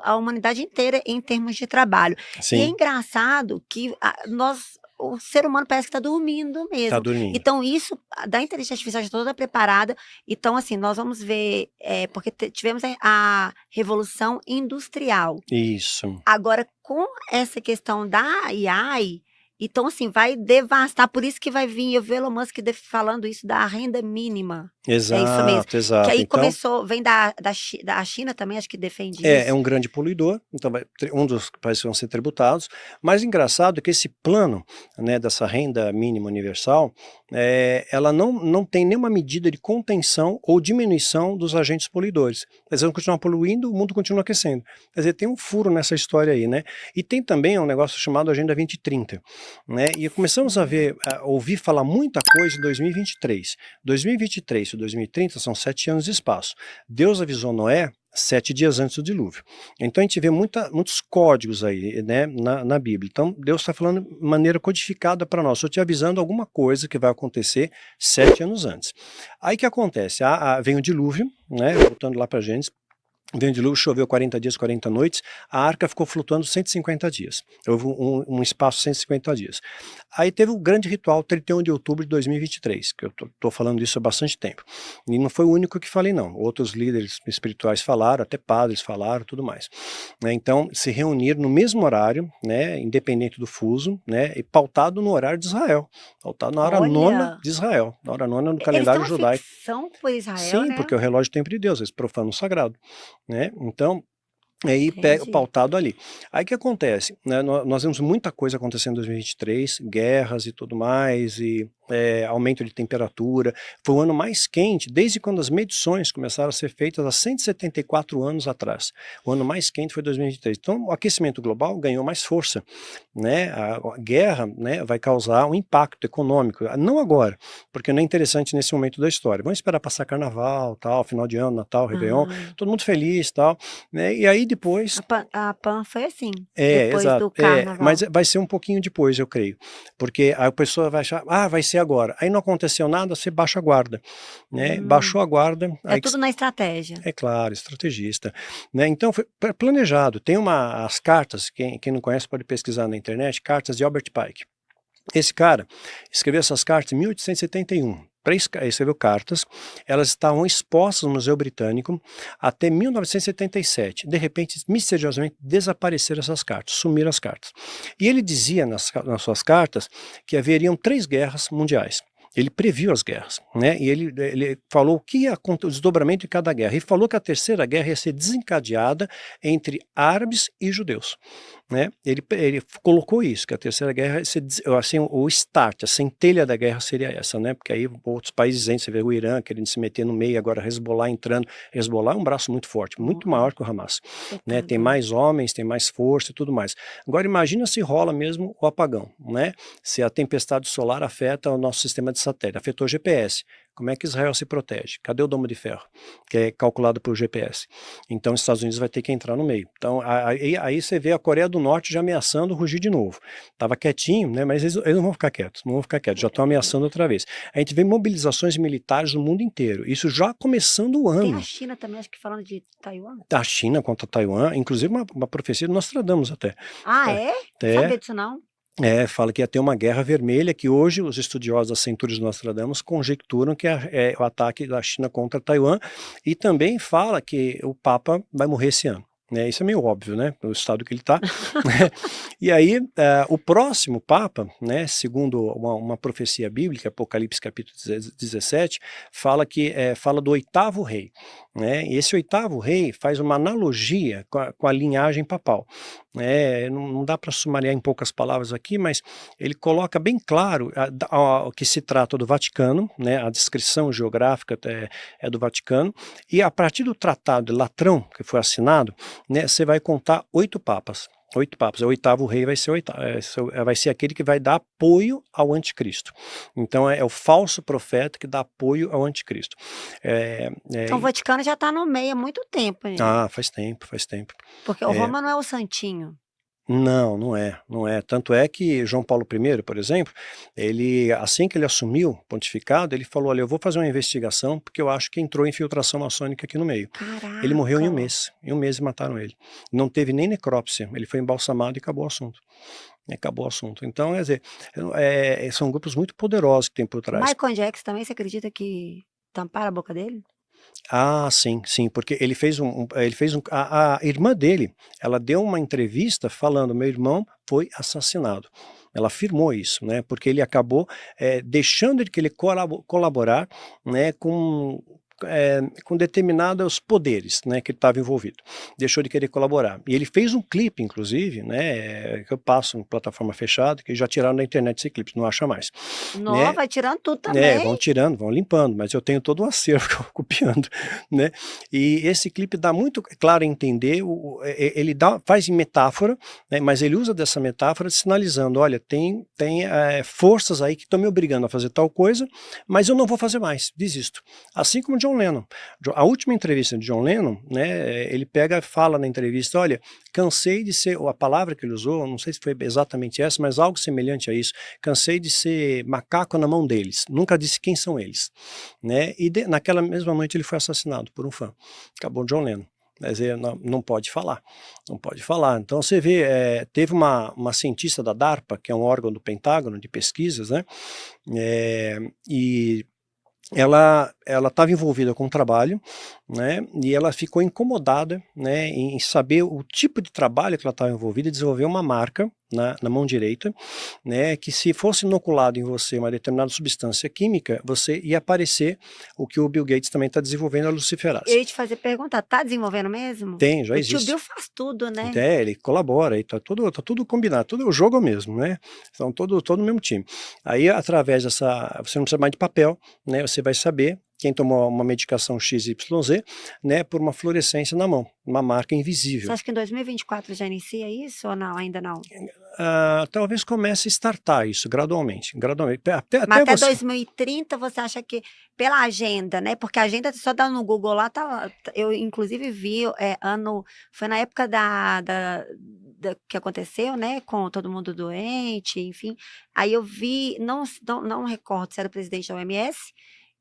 [SPEAKER 4] a humanidade inteira em termos de trabalho. E é
[SPEAKER 1] Sim,
[SPEAKER 4] engraçado que o ser humano parece que está dormindo
[SPEAKER 1] tá
[SPEAKER 4] mesmo.
[SPEAKER 1] dormindo.
[SPEAKER 4] Então, isso da inteligência artificial já toda preparada. Então, assim, nós vamos ver, porque tivemos a revolução industrial.
[SPEAKER 1] Isso.
[SPEAKER 4] Agora, com essa questão da AI, então, assim, vai devastar. Por isso que vai vir, eu vi o Elon Musk falando isso da renda mínima. É isso mesmo.
[SPEAKER 1] Exato,
[SPEAKER 4] Que
[SPEAKER 1] exato.
[SPEAKER 4] aí
[SPEAKER 1] Então,
[SPEAKER 4] começou, vem da China também, acho que defende
[SPEAKER 1] é
[SPEAKER 4] isso.
[SPEAKER 1] um grande poluidor, então um dos países que vão ser tributados, mas engraçado é que esse plano, né, dessa renda mínima universal, ela não tem nenhuma medida de contenção ou diminuição dos agentes poluidores. Eles vão continuar poluindo, o mundo continua aquecendo. Quer dizer, tem um furo nessa história aí, né? E tem também um negócio chamado Agenda 2030, né? E começamos a ouvir falar muita coisa em 2023. 2023 e 2030 são 7 anos de espaço. Deus avisou Noé 7 dias antes do dilúvio. Então a gente vê muitos códigos aí, né, na Bíblia. Então Deus está falando de maneira codificada para nós. Estou te avisando alguma coisa que vai acontecer 7 anos antes. Aí o que acontece? Vem o dilúvio, né, voltando lá para Gênesis. Vem o dilúvio, choveu 40 dias, 40 noites, a arca ficou flutuando 150 dias. Houve um espaço de 150 dias. Aí teve o grande ritual 31 de outubro de 2023, que eu estou falando isso há bastante tempo. E não foi o único que falei, não. Outros líderes espirituais falaram, até padres falaram, tudo mais. Então, se reuniram no mesmo horário, né, independente do fuso, né, e pautado no horário de Israel. Pautado na hora nona de Israel, na hora nona do calendário
[SPEAKER 4] Eles têm uma
[SPEAKER 1] judaico.
[SPEAKER 4] ficção por Israel,
[SPEAKER 1] Sim,
[SPEAKER 4] né?
[SPEAKER 1] porque é o relógio do tempo de Deus, eles profanam o sagrado, né? Então, aí pega o
[SPEAKER 4] Entendi.
[SPEAKER 1] pautado ali. Aí o que acontece? Né? Nós vemos muita coisa acontecendo em 2023, guerras e tudo mais, e aumento de temperatura. Foi o ano mais quente desde quando as medições começaram a ser feitas há 174 anos atrás. O ano mais quente foi 2023. Então, o aquecimento global ganhou mais força, né? A guerra, né, vai causar um impacto econômico. Não agora, porque não é interessante nesse momento da história. Vamos esperar passar carnaval, tal, final de ano, Natal, Réveillon, todo mundo feliz, tal, né? E aí depois
[SPEAKER 4] A PAN foi assim, depois
[SPEAKER 1] exato.
[SPEAKER 4] do carnaval.
[SPEAKER 1] Mas vai ser um pouquinho depois, eu creio. Porque a pessoa vai achar, vai ser agora. Aí não aconteceu nada, você baixa a guarda. Né? Baixou a guarda.
[SPEAKER 4] É tudo na estratégia.
[SPEAKER 1] É claro, estrategista. Né? Então foi planejado. Tem as cartas, quem não conhece pode pesquisar na internet, cartas de Albert Pike. Esse cara escreveu essas cartas em 1871. Escreveu cartas, elas estavam expostas no Museu Britânico até 1977. De repente, misteriosamente, desapareceram essas cartas, sumiram as cartas. E ele dizia nas suas cartas que haveriam 3 guerras mundiais. Ele previu as guerras, né? E ele falou o que ia acontecer, o desdobramento de cada guerra. E falou que a terceira guerra ia ser desencadeada entre árabes e judeus, né? Ele colocou isso, que a terceira guerra ia ser, assim, o start, a centelha da guerra seria essa, né? Porque aí outros países, você vê o Irã querendo se meter no meio, agora Hezbollah entrando. Hezbollah é um braço muito forte, muito maior que o Hamas, né? Tem mais homens, tem mais força e tudo mais. Agora imagina se rola mesmo o apagão, né? Se a tempestade solar afeta o nosso sistema de satélite, afetou o GPS. Como é que Israel se protege? Cadê o domo de ferro? Que é calculado pelo GPS. Então os Estados Unidos vai ter que entrar no meio. Então aí você vê a Coreia do Norte já ameaçando rugir de novo. Estava quietinho, né? Mas eles não vão ficar quietos, já estão ameaçando outra vez. A gente vê mobilizações militares no mundo inteiro. Isso já começando o ano.
[SPEAKER 4] Tem a China também, acho que falando de Taiwan.
[SPEAKER 1] A China contra Taiwan, inclusive uma profecia do Nostradamus até.
[SPEAKER 4] Não sabia disso não?
[SPEAKER 1] Fala que ia ter uma guerra vermelha, que hoje os estudiosos da Centúria de Nostradamus conjecturam que é o ataque da China contra Taiwan, e também fala que o Papa vai morrer esse ano. Isso é meio óbvio, né, no estado que ele está. E aí, o próximo Papa, né, segundo uma profecia bíblica, Apocalipse capítulo 17, fala do 8º rei. Né, e esse 8º rei faz uma analogia com a linhagem papal. Não dá para sumariar em poucas palavras aqui, mas ele coloca bem claro que se trata do Vaticano, né, a descrição geográfica é do Vaticano, e a partir do Tratado de Latrão, que foi assinado, né, você vai contar 8 papas. 8 papas. O 8º rei vai ser, vai ser aquele que vai dar apoio ao anticristo. Então é o falso profeta que dá apoio ao anticristo.
[SPEAKER 4] Então o Vaticano já está no meio há muito tempo. Né?
[SPEAKER 1] Faz tempo, faz tempo.
[SPEAKER 4] Porque o Roma não é o santinho.
[SPEAKER 1] Não, não é. Tanto é que João Paulo I, por exemplo, ele, assim que ele assumiu o pontificado, ele falou, olha, eu vou fazer uma investigação porque eu acho que entrou infiltração maçônica aqui no meio.
[SPEAKER 4] Caraca.
[SPEAKER 1] Ele morreu em um mês mataram ele. Não teve nem necrópsia, ele foi embalsamado e acabou o assunto. Acabou o assunto. Então, quer dizer, são grupos muito poderosos que tem por trás.
[SPEAKER 4] Michael Jackson também, você acredita que tamparam a boca dele?
[SPEAKER 1] Sim, porque ele fez a irmã dele, ela deu uma entrevista falando, meu irmão foi assassinado. Ela afirmou isso, né, porque ele acabou deixando de que ele colaborar, né, com determinados poderes, né, que ele estava envolvido. Deixou de querer colaborar. E ele fez um clipe, inclusive, né, que eu passo em plataforma fechada, que já tiraram da internet esse clipe, não acha mais.
[SPEAKER 4] Não,
[SPEAKER 1] né?
[SPEAKER 4] vai tirando tudo também.
[SPEAKER 1] Vão tirando, vão limpando, mas eu tenho todo um acervo que eu vou copiando, né? E esse clipe dá muito claro a entender, ele faz em metáfora, né, mas ele usa dessa metáfora sinalizando, olha, tem forças aí que estão me obrigando a fazer tal coisa, mas eu não vou fazer mais, desisto. Assim como John Lennon. A última entrevista de John Lennon, né, ele pega e fala na entrevista, olha, cansei de ser, a palavra que ele usou, não sei se foi exatamente essa, mas algo semelhante a isso, cansei de ser macaco na mão deles, nunca disse quem são eles, né, e naquela mesma noite ele foi assassinado por um fã, acabou John Lennon. Quer dizer, não pode falar, não pode falar. Então você vê, teve uma cientista da DARPA, que é um órgão do Pentágono de pesquisas, né, e ela estava envolvida com o trabalho, né, e ela ficou incomodada, né, em saber o tipo de trabalho que ela estava envolvida e desenvolveu uma marca na mão direita, né, que se fosse inoculado em você uma determinada substância química, você ia aparecer o que o Bill Gates também está desenvolvendo, a luciferase.
[SPEAKER 4] Eu ia te fazer perguntar, tá desenvolvendo mesmo?
[SPEAKER 1] Tem, já existe.
[SPEAKER 4] O tio Bill faz tudo, né?
[SPEAKER 1] Ele colabora, aí tá tudo combinado, tudo o jogo é o mesmo, né? São todo no mesmo time. Aí, através dessa, você não precisa mais de papel, né? Você vai saber quem tomou uma medicação XYZ, né, por uma fluorescência na mão, uma marca invisível.
[SPEAKER 4] Você acha que em 2024 já inicia isso ou não? Ainda não?
[SPEAKER 1] Talvez comece a startar isso gradualmente.
[SPEAKER 4] Mas até 2030 você acha que, pela agenda, né? Porque a agenda, só dá no Google lá, eu inclusive vi, foi na época que aconteceu, né? Com todo mundo doente, enfim. Aí eu vi, não recordo se era o presidente da OMS,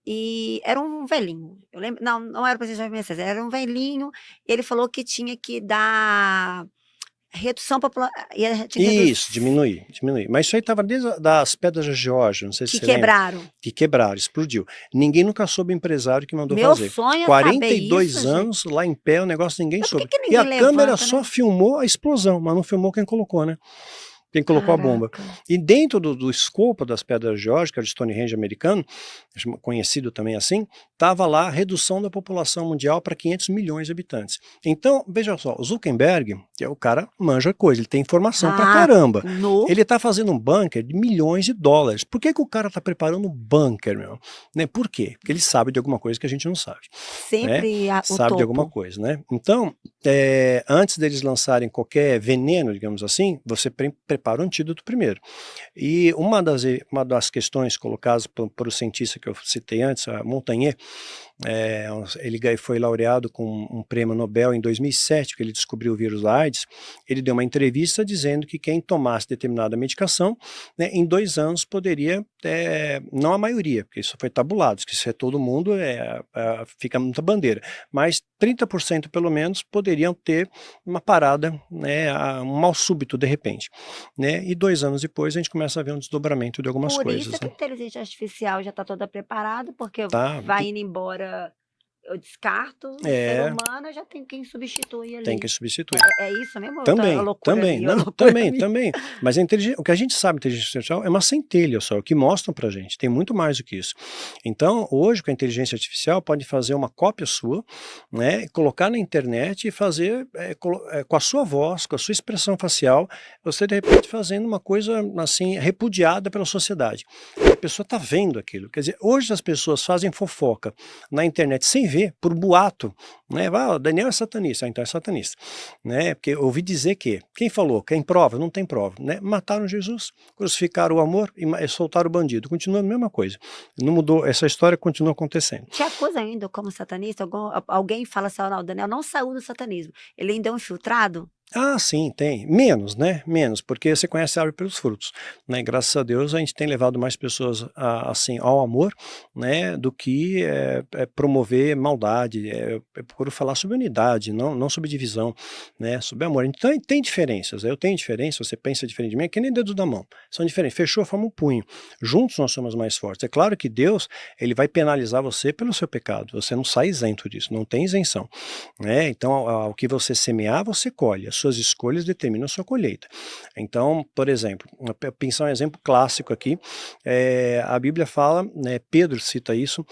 [SPEAKER 4] e era um velhinho, eu lembro, não era o presidente da OMS, era um velhinho, ele falou que tinha que dar redução popular.
[SPEAKER 1] Isso, diminuir. Mas isso aí estava desde das pedras da Geórgia, não sei se você
[SPEAKER 4] quebraram.
[SPEAKER 1] lembra. Que quebraram, explodiu. Ninguém nunca soube o empresário que mandou
[SPEAKER 4] Meu
[SPEAKER 1] fazer.
[SPEAKER 4] sonho é
[SPEAKER 1] 42
[SPEAKER 4] saber isso,
[SPEAKER 1] anos lá em pé, o negócio ninguém soube.
[SPEAKER 4] Que ninguém
[SPEAKER 1] e a câmera
[SPEAKER 4] né?
[SPEAKER 1] só filmou a explosão, mas não filmou quem colocou, né? Quem colocou a bomba. E dentro do escopo das pedras geórgicas, de Stonehenge americano, conhecido também assim, estava lá a redução da população mundial para 500 milhões de habitantes. Então, veja só, o Zuckerberg, que é o cara, manja coisa, ele tem informação pra caramba. Ele está fazendo um bunker de milhões de dólares. Por que o cara está preparando um bunker, meu? Né? Por quê? Porque ele sabe de alguma coisa que a gente não sabe.
[SPEAKER 4] Sempre
[SPEAKER 1] né? Sabe de alguma coisa, né? Então, antes deles lançarem qualquer veneno, digamos assim, você prepara o antídoto primeiro. E uma das questões colocadas por o cientista que eu citei antes, a Montagnier, ele foi laureado com um prêmio Nobel em 2007, que ele descobriu o vírus da AIDS. Ele deu uma entrevista dizendo que quem tomasse determinada medicação, né, em 2 anos poderia, não a maioria, porque isso foi tabulado, que se é todo mundo, fica muita bandeira, mas 30% pelo menos poderiam ter uma parada, né, um mal súbito de repente. Né, e 2 anos depois a gente começa a ver um desdobramento de algumas coisas.
[SPEAKER 4] Por isso que a inteligência artificial já está toda preparada, porque vai indo embora, eu descarto, o ser humano já tem quem substitui ali.
[SPEAKER 1] Tem que substituir.
[SPEAKER 4] É isso mesmo?
[SPEAKER 1] Também. Mas o que a gente sabe de inteligência artificial é uma centelha só, o que mostram pra gente, tem muito mais do que isso. Então, hoje, com a inteligência artificial, pode fazer uma cópia sua, né, colocar na internet e fazer com a sua voz, com a sua expressão facial, você de repente fazendo uma coisa assim, repudiada pela sociedade. A pessoa está vendo aquilo. Quer dizer, hoje as pessoas fazem fofoca na internet sem ver ver por boato, né? O Daniel é satanista, então é satanista, né? Porque eu ouvi dizer que, quem falou? Quem prova? Não tem prova, né? Mataram Jesus, crucificaram o amor e soltaram o bandido, continua a mesma coisa, não mudou, essa história continua acontecendo.
[SPEAKER 4] Te acusa ainda como satanista? Alguém fala assim, não, o Daniel não saiu do satanismo, ele ainda é um infiltrado?
[SPEAKER 1] Ah, sim, tem. Menos, né? Menos, porque você conhece a árvore pelos frutos, né? Graças a Deus a gente tem levado mais pessoas assim ao amor, né? Do que promover maldade. Eu procuro falar sobre unidade, não sobre divisão, né? Sobre amor. Então tem diferenças. Eu tenho diferença. Você pensa diferente de mim, é que nem dedos da mão. São diferentes. Fechou, forma um punho. Juntos nós somos mais fortes. É claro que Deus ele vai penalizar você pelo seu pecado. Você não sai isento disso. Não tem isenção, né? Então o que você semear você colhe. Suas escolhas determinam a sua colheita. Então, por exemplo, pensar um exemplo clássico aqui, a Bíblia fala, né, Pedro cita isso,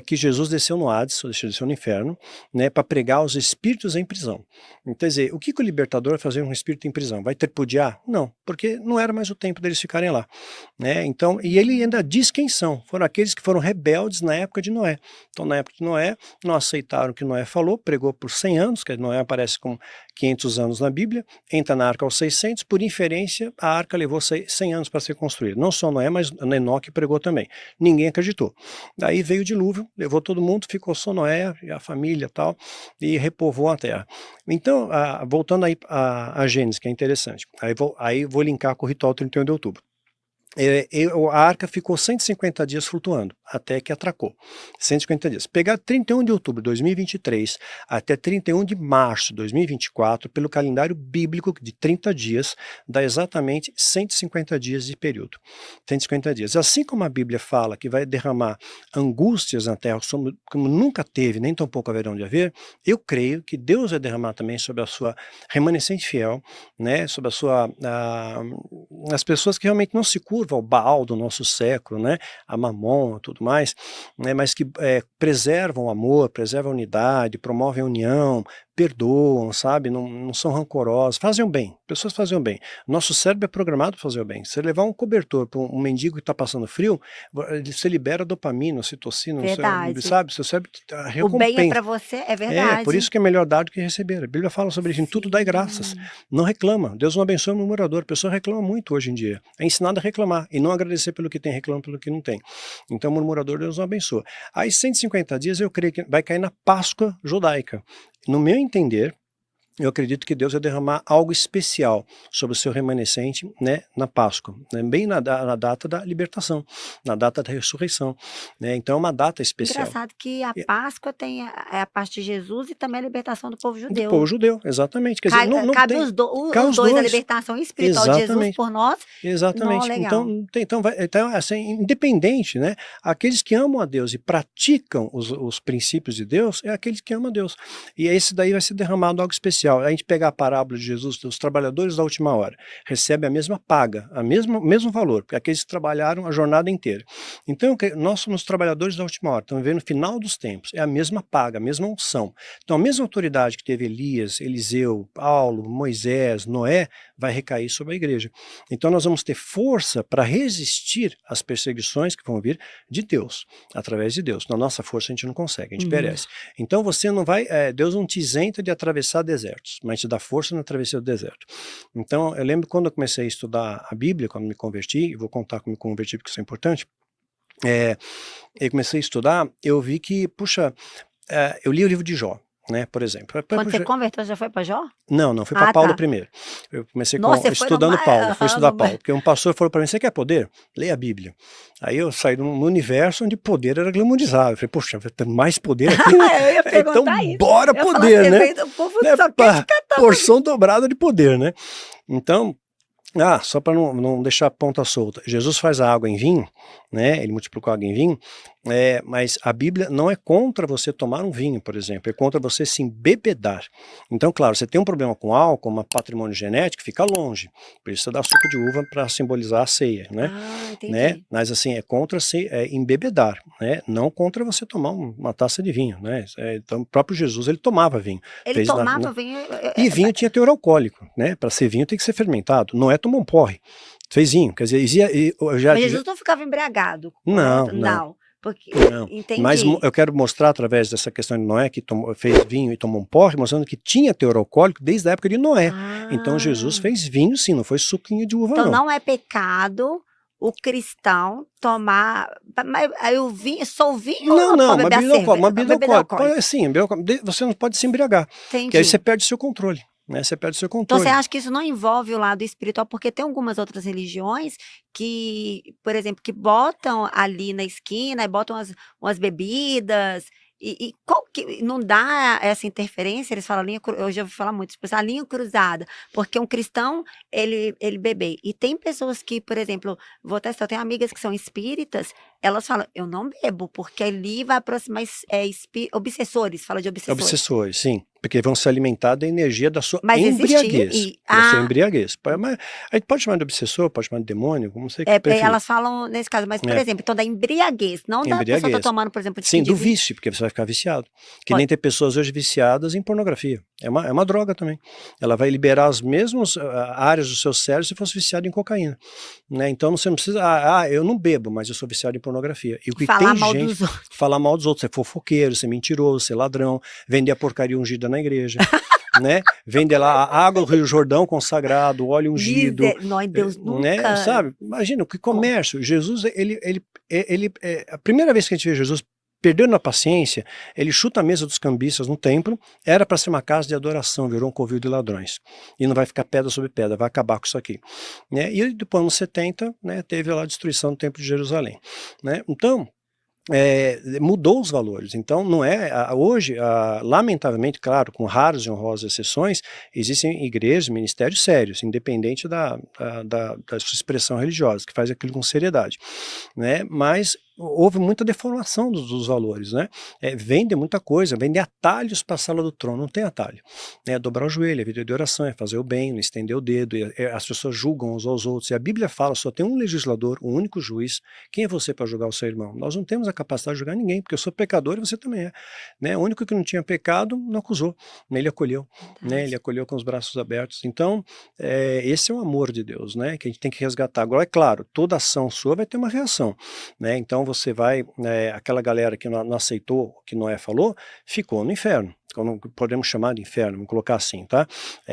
[SPEAKER 1] que Jesus desceu no Hades, ou desceu no inferno, né, para pregar os espíritos em prisão. Então, quer dizer, o que o libertador vai fazer com um espírito em prisão? Vai tripudiar? Não, porque não era mais o tempo deles ficarem lá, né? Então, e ele ainda diz quem são, foram aqueles que foram rebeldes na época de Noé. Então, na época de Noé, não aceitaram o que Noé falou, pregou por 100 anos, que Noé aparece com 500 anos na Bíblia, entra na arca aos 600, por inferência, a arca levou 100 anos para ser construída. Não só Noé, mas Enoque pregou também. Ninguém acreditou. Daí veio o dilúvio, levou todo mundo, ficou só Noé e a família e tal, e repovoou a terra. Então, voltando aí a Gênesis, que é interessante, aí vou linkar com o ritual 31 de outubro. A arca ficou 150 dias flutuando, até que atracou. 150 dias. Pegar 31 de outubro de 2023 até 31 de março de 2024, pelo calendário bíblico de 30 dias, dá exatamente 150 dias de período. 150 dias. Assim como a Bíblia fala que vai derramar angústias na terra, como nunca teve, nem tampouco haverão de haver, eu creio que Deus vai derramar também sobre a sua remanescente fiel, né, sobre a sua, as pessoas que realmente não se curvam ao Baal do nosso século, né, a Mamon e tudo mais, né, mas que preservam o amor, preservam a unidade, promovem a união, perdoam, sabe, não são rancorosos, fazem o bem, pessoas fazem o bem. Nosso cérebro é programado para fazer o bem. Se você levar um cobertor para um mendigo que está passando frio, você libera dopamina, ocitocina,
[SPEAKER 4] Verdade.
[SPEAKER 1] sabe, seu cérebro recompensa.
[SPEAKER 4] O bem é para você, é verdade.
[SPEAKER 1] Por isso que é melhor dar do que receber. A Bíblia fala sobre isso, em tudo dai graças. Não reclama, Deus não abençoa o murmurador. A pessoa reclama muito hoje em dia. É ensinado a reclamar e não agradecer pelo que tem, reclama pelo que não tem. Então o murmurador Deus não abençoa. Aí 150 dias eu creio que vai cair na Páscoa judaica. No meu entender, eu acredito que Deus vai derramar algo especial sobre o seu remanescente, né, na Páscoa, né, bem na data da libertação, na data da ressurreição, né, então é uma data especial.
[SPEAKER 4] Engraçado que a Páscoa tem a parte de Jesus e também a libertação do povo judeu.
[SPEAKER 1] Do povo judeu, exatamente. Quer dizer, não
[SPEAKER 4] cabe
[SPEAKER 1] tem,
[SPEAKER 4] os dois, a libertação espiritual de Jesus por nós.
[SPEAKER 1] Exatamente.
[SPEAKER 4] Não,
[SPEAKER 1] então, assim, independente, né, aqueles que amam a Deus e praticam os princípios de Deus, é aqueles que amam a Deus. E esse daí vai ser derramado algo especial. A gente pegar a parábola de Jesus, os trabalhadores da última hora, recebem a mesma paga, mesmo valor, porque aqueles que trabalharam a jornada inteira. Então, nós somos trabalhadores da última hora, estamos vivendo no final dos tempos, é a mesma paga, a mesma unção. Então, a mesma autoridade que teve Elias, Eliseu, Paulo, Moisés, Noé, vai recair sobre a igreja. Então, nós vamos ter força para resistir às perseguições que vão vir de Deus, através de Deus. Na nossa força a gente não consegue, a gente perece. Então, você não vai, Deus não te isenta de atravessar desertos, mas te dá força na travessia do deserto. Então, eu lembro quando eu comecei a estudar a Bíblia, quando me converti, e vou contar como me converti porque isso é importante, eu comecei a estudar, eu vi que, puxa, eu li o livro de Jó, né, por exemplo.
[SPEAKER 4] Quando você converteu, já foi para Jó?
[SPEAKER 1] Não, fui para Paulo primeiro. Eu comecei estudando Paulo, fui estudar Paulo, porque um pastor falou para mim, você quer poder? Leia a Bíblia. Aí eu saí de um universo onde poder era glamorizado. Eu falei, poxa, vai ter mais poder aqui?
[SPEAKER 4] Eu ia perguntar
[SPEAKER 1] então, bora poder, né?
[SPEAKER 4] O povo só quer
[SPEAKER 1] porção dobrada de poder, né? Então, só para não deixar a ponta solta, Jesus faz a água em vinho, né? Ele multiplicou a água em vinho, mas a Bíblia não é contra você tomar um vinho, por exemplo, é contra você se embebedar. Então, claro, você tem um problema com álcool, um patrimônio genético, fica longe. Por isso você dá suco de uva para simbolizar a ceia, né?
[SPEAKER 4] Entendi.
[SPEAKER 1] Né? Mas assim, é contra se embebedar, né? Não contra você tomar uma taça de vinho, né? Então, o próprio Jesus, ele tomava vinho.
[SPEAKER 4] Ele tomava vinho?
[SPEAKER 1] E vinho tinha teor alcoólico, né? Para ser vinho tem que ser fermentado. Não é tomar um porre. Fez vinho, quer dizer,
[SPEAKER 4] Mas Jesus não ficava embriagado.
[SPEAKER 1] Não.
[SPEAKER 4] Porque,
[SPEAKER 1] Não, mas
[SPEAKER 4] entendi.
[SPEAKER 1] eu quero mostrar através dessa questão de Noé, que fez vinho e tomou um porre, mostrando que tinha teor alcoólico desde a época de Noé. Então Jesus
[SPEAKER 4] Ah,
[SPEAKER 1] fez vinho sim, não foi suquinho de uva
[SPEAKER 4] então
[SPEAKER 1] não.
[SPEAKER 4] não é pecado o cristão tomar, mas aí o vinho, só o vinho ou
[SPEAKER 1] Não,
[SPEAKER 4] não
[SPEAKER 1] não,
[SPEAKER 4] pode
[SPEAKER 1] uma
[SPEAKER 4] beber a
[SPEAKER 1] bebida alcoólica, uma
[SPEAKER 4] cerveja,
[SPEAKER 1] bebida
[SPEAKER 4] bebida
[SPEAKER 1] alcoólica.
[SPEAKER 4] alcoólica?
[SPEAKER 1] Sim, você não pode se embriagar, que aí você
[SPEAKER 4] Entendi.
[SPEAKER 1] perde seu controle, né? Você perde seu
[SPEAKER 4] Então você
[SPEAKER 1] controle.
[SPEAKER 4] acha que isso não envolve o lado espiritual? Porque tem algumas outras religiões que, por exemplo, que botam ali na esquina e botam umas bebidas e qual que não dá essa interferência? Eles falam eu já ouvi falar muito, tipo, a linha cruzada, porque um cristão, ele beber. E tem pessoas que, por exemplo, vou testar, eu tenho amigas que são espíritas, elas falam, eu não bebo, porque ali vai aproximar obsessores, fala de obsessores.
[SPEAKER 1] Obsessores, sim, porque vão se alimentar da energia da sua
[SPEAKER 4] Mas existia,
[SPEAKER 1] embriaguez, Mas a gente pode chamar de obsessor, pode chamar de demônio, como você preferir.
[SPEAKER 4] elas falam nesse caso, mas, por
[SPEAKER 1] É,
[SPEAKER 4] exemplo, então da embriaguez, não da pessoa estar
[SPEAKER 1] embriaguez.
[SPEAKER 4] tomando, por exemplo, um
[SPEAKER 1] Sim,
[SPEAKER 4] tiquinho de
[SPEAKER 1] do
[SPEAKER 4] vinho.
[SPEAKER 1] vício, porque você vai ficar viciado. Que
[SPEAKER 4] Pode.
[SPEAKER 1] nem tem pessoas hoje viciadas em pornografia. É uma droga também. Ela vai liberar as mesmas áreas do seu cérebro se fosse viciado em cocaína, né? Então você não precisa, eu não bebo, mas eu sou viciado em pornografia. E o que
[SPEAKER 4] Falar
[SPEAKER 1] tem
[SPEAKER 4] mal
[SPEAKER 1] gente
[SPEAKER 4] dos outros.
[SPEAKER 1] falar mal dos outros, ser fofoqueiro, ser mentiroso, ser ladrão, vender a porcaria ungida na igreja, né? Vender lá a água do Rio Jordão consagrado, óleo ungido,
[SPEAKER 4] Nós, Deus
[SPEAKER 1] né?
[SPEAKER 4] nunca.
[SPEAKER 1] Sabe? Imagina que comércio. Jesus, a primeira vez que a gente vê Jesus perdendo a paciência, ele chuta a mesa dos cambistas no templo, era para ser uma casa de adoração, virou um covil de ladrões. E não vai ficar pedra sobre pedra, vai acabar com isso aqui, né? E depois, nos 70, né, teve lá a destruição do templo de Jerusalém, né? Então, mudou os valores. Então, não é. Hoje, lamentavelmente, claro, com raras e honrosas exceções, existem igrejas, ministérios sérios, independente da sua expressão religiosa, que faz aquilo com seriedade, né? Mas houve muita deformação dos valores, né? Vende muita coisa, vende atalhos para a sala do trono, não tem atalho. Dobrar o joelho, é vida de oração, é fazer o bem, não estender o dedo, as pessoas julgam uns aos outros, e a Bíblia fala, só tem um legislador, um único juiz. Quem é você para julgar o seu irmão? Nós não temos a capacidade de julgar ninguém, porque eu sou pecador e você também é, né? O único que não tinha pecado não acusou, né? Ele acolheu, né? Ele acolheu com os braços abertos. Então, esse é o amor de Deus, né? Que a gente tem que resgatar. Agora, é claro, toda ação sua vai ter uma reação, né? Então você vai, aquela galera que não aceitou o que Noé falou, ficou no inferno. Podemos chamar de inferno, vamos colocar assim, tá?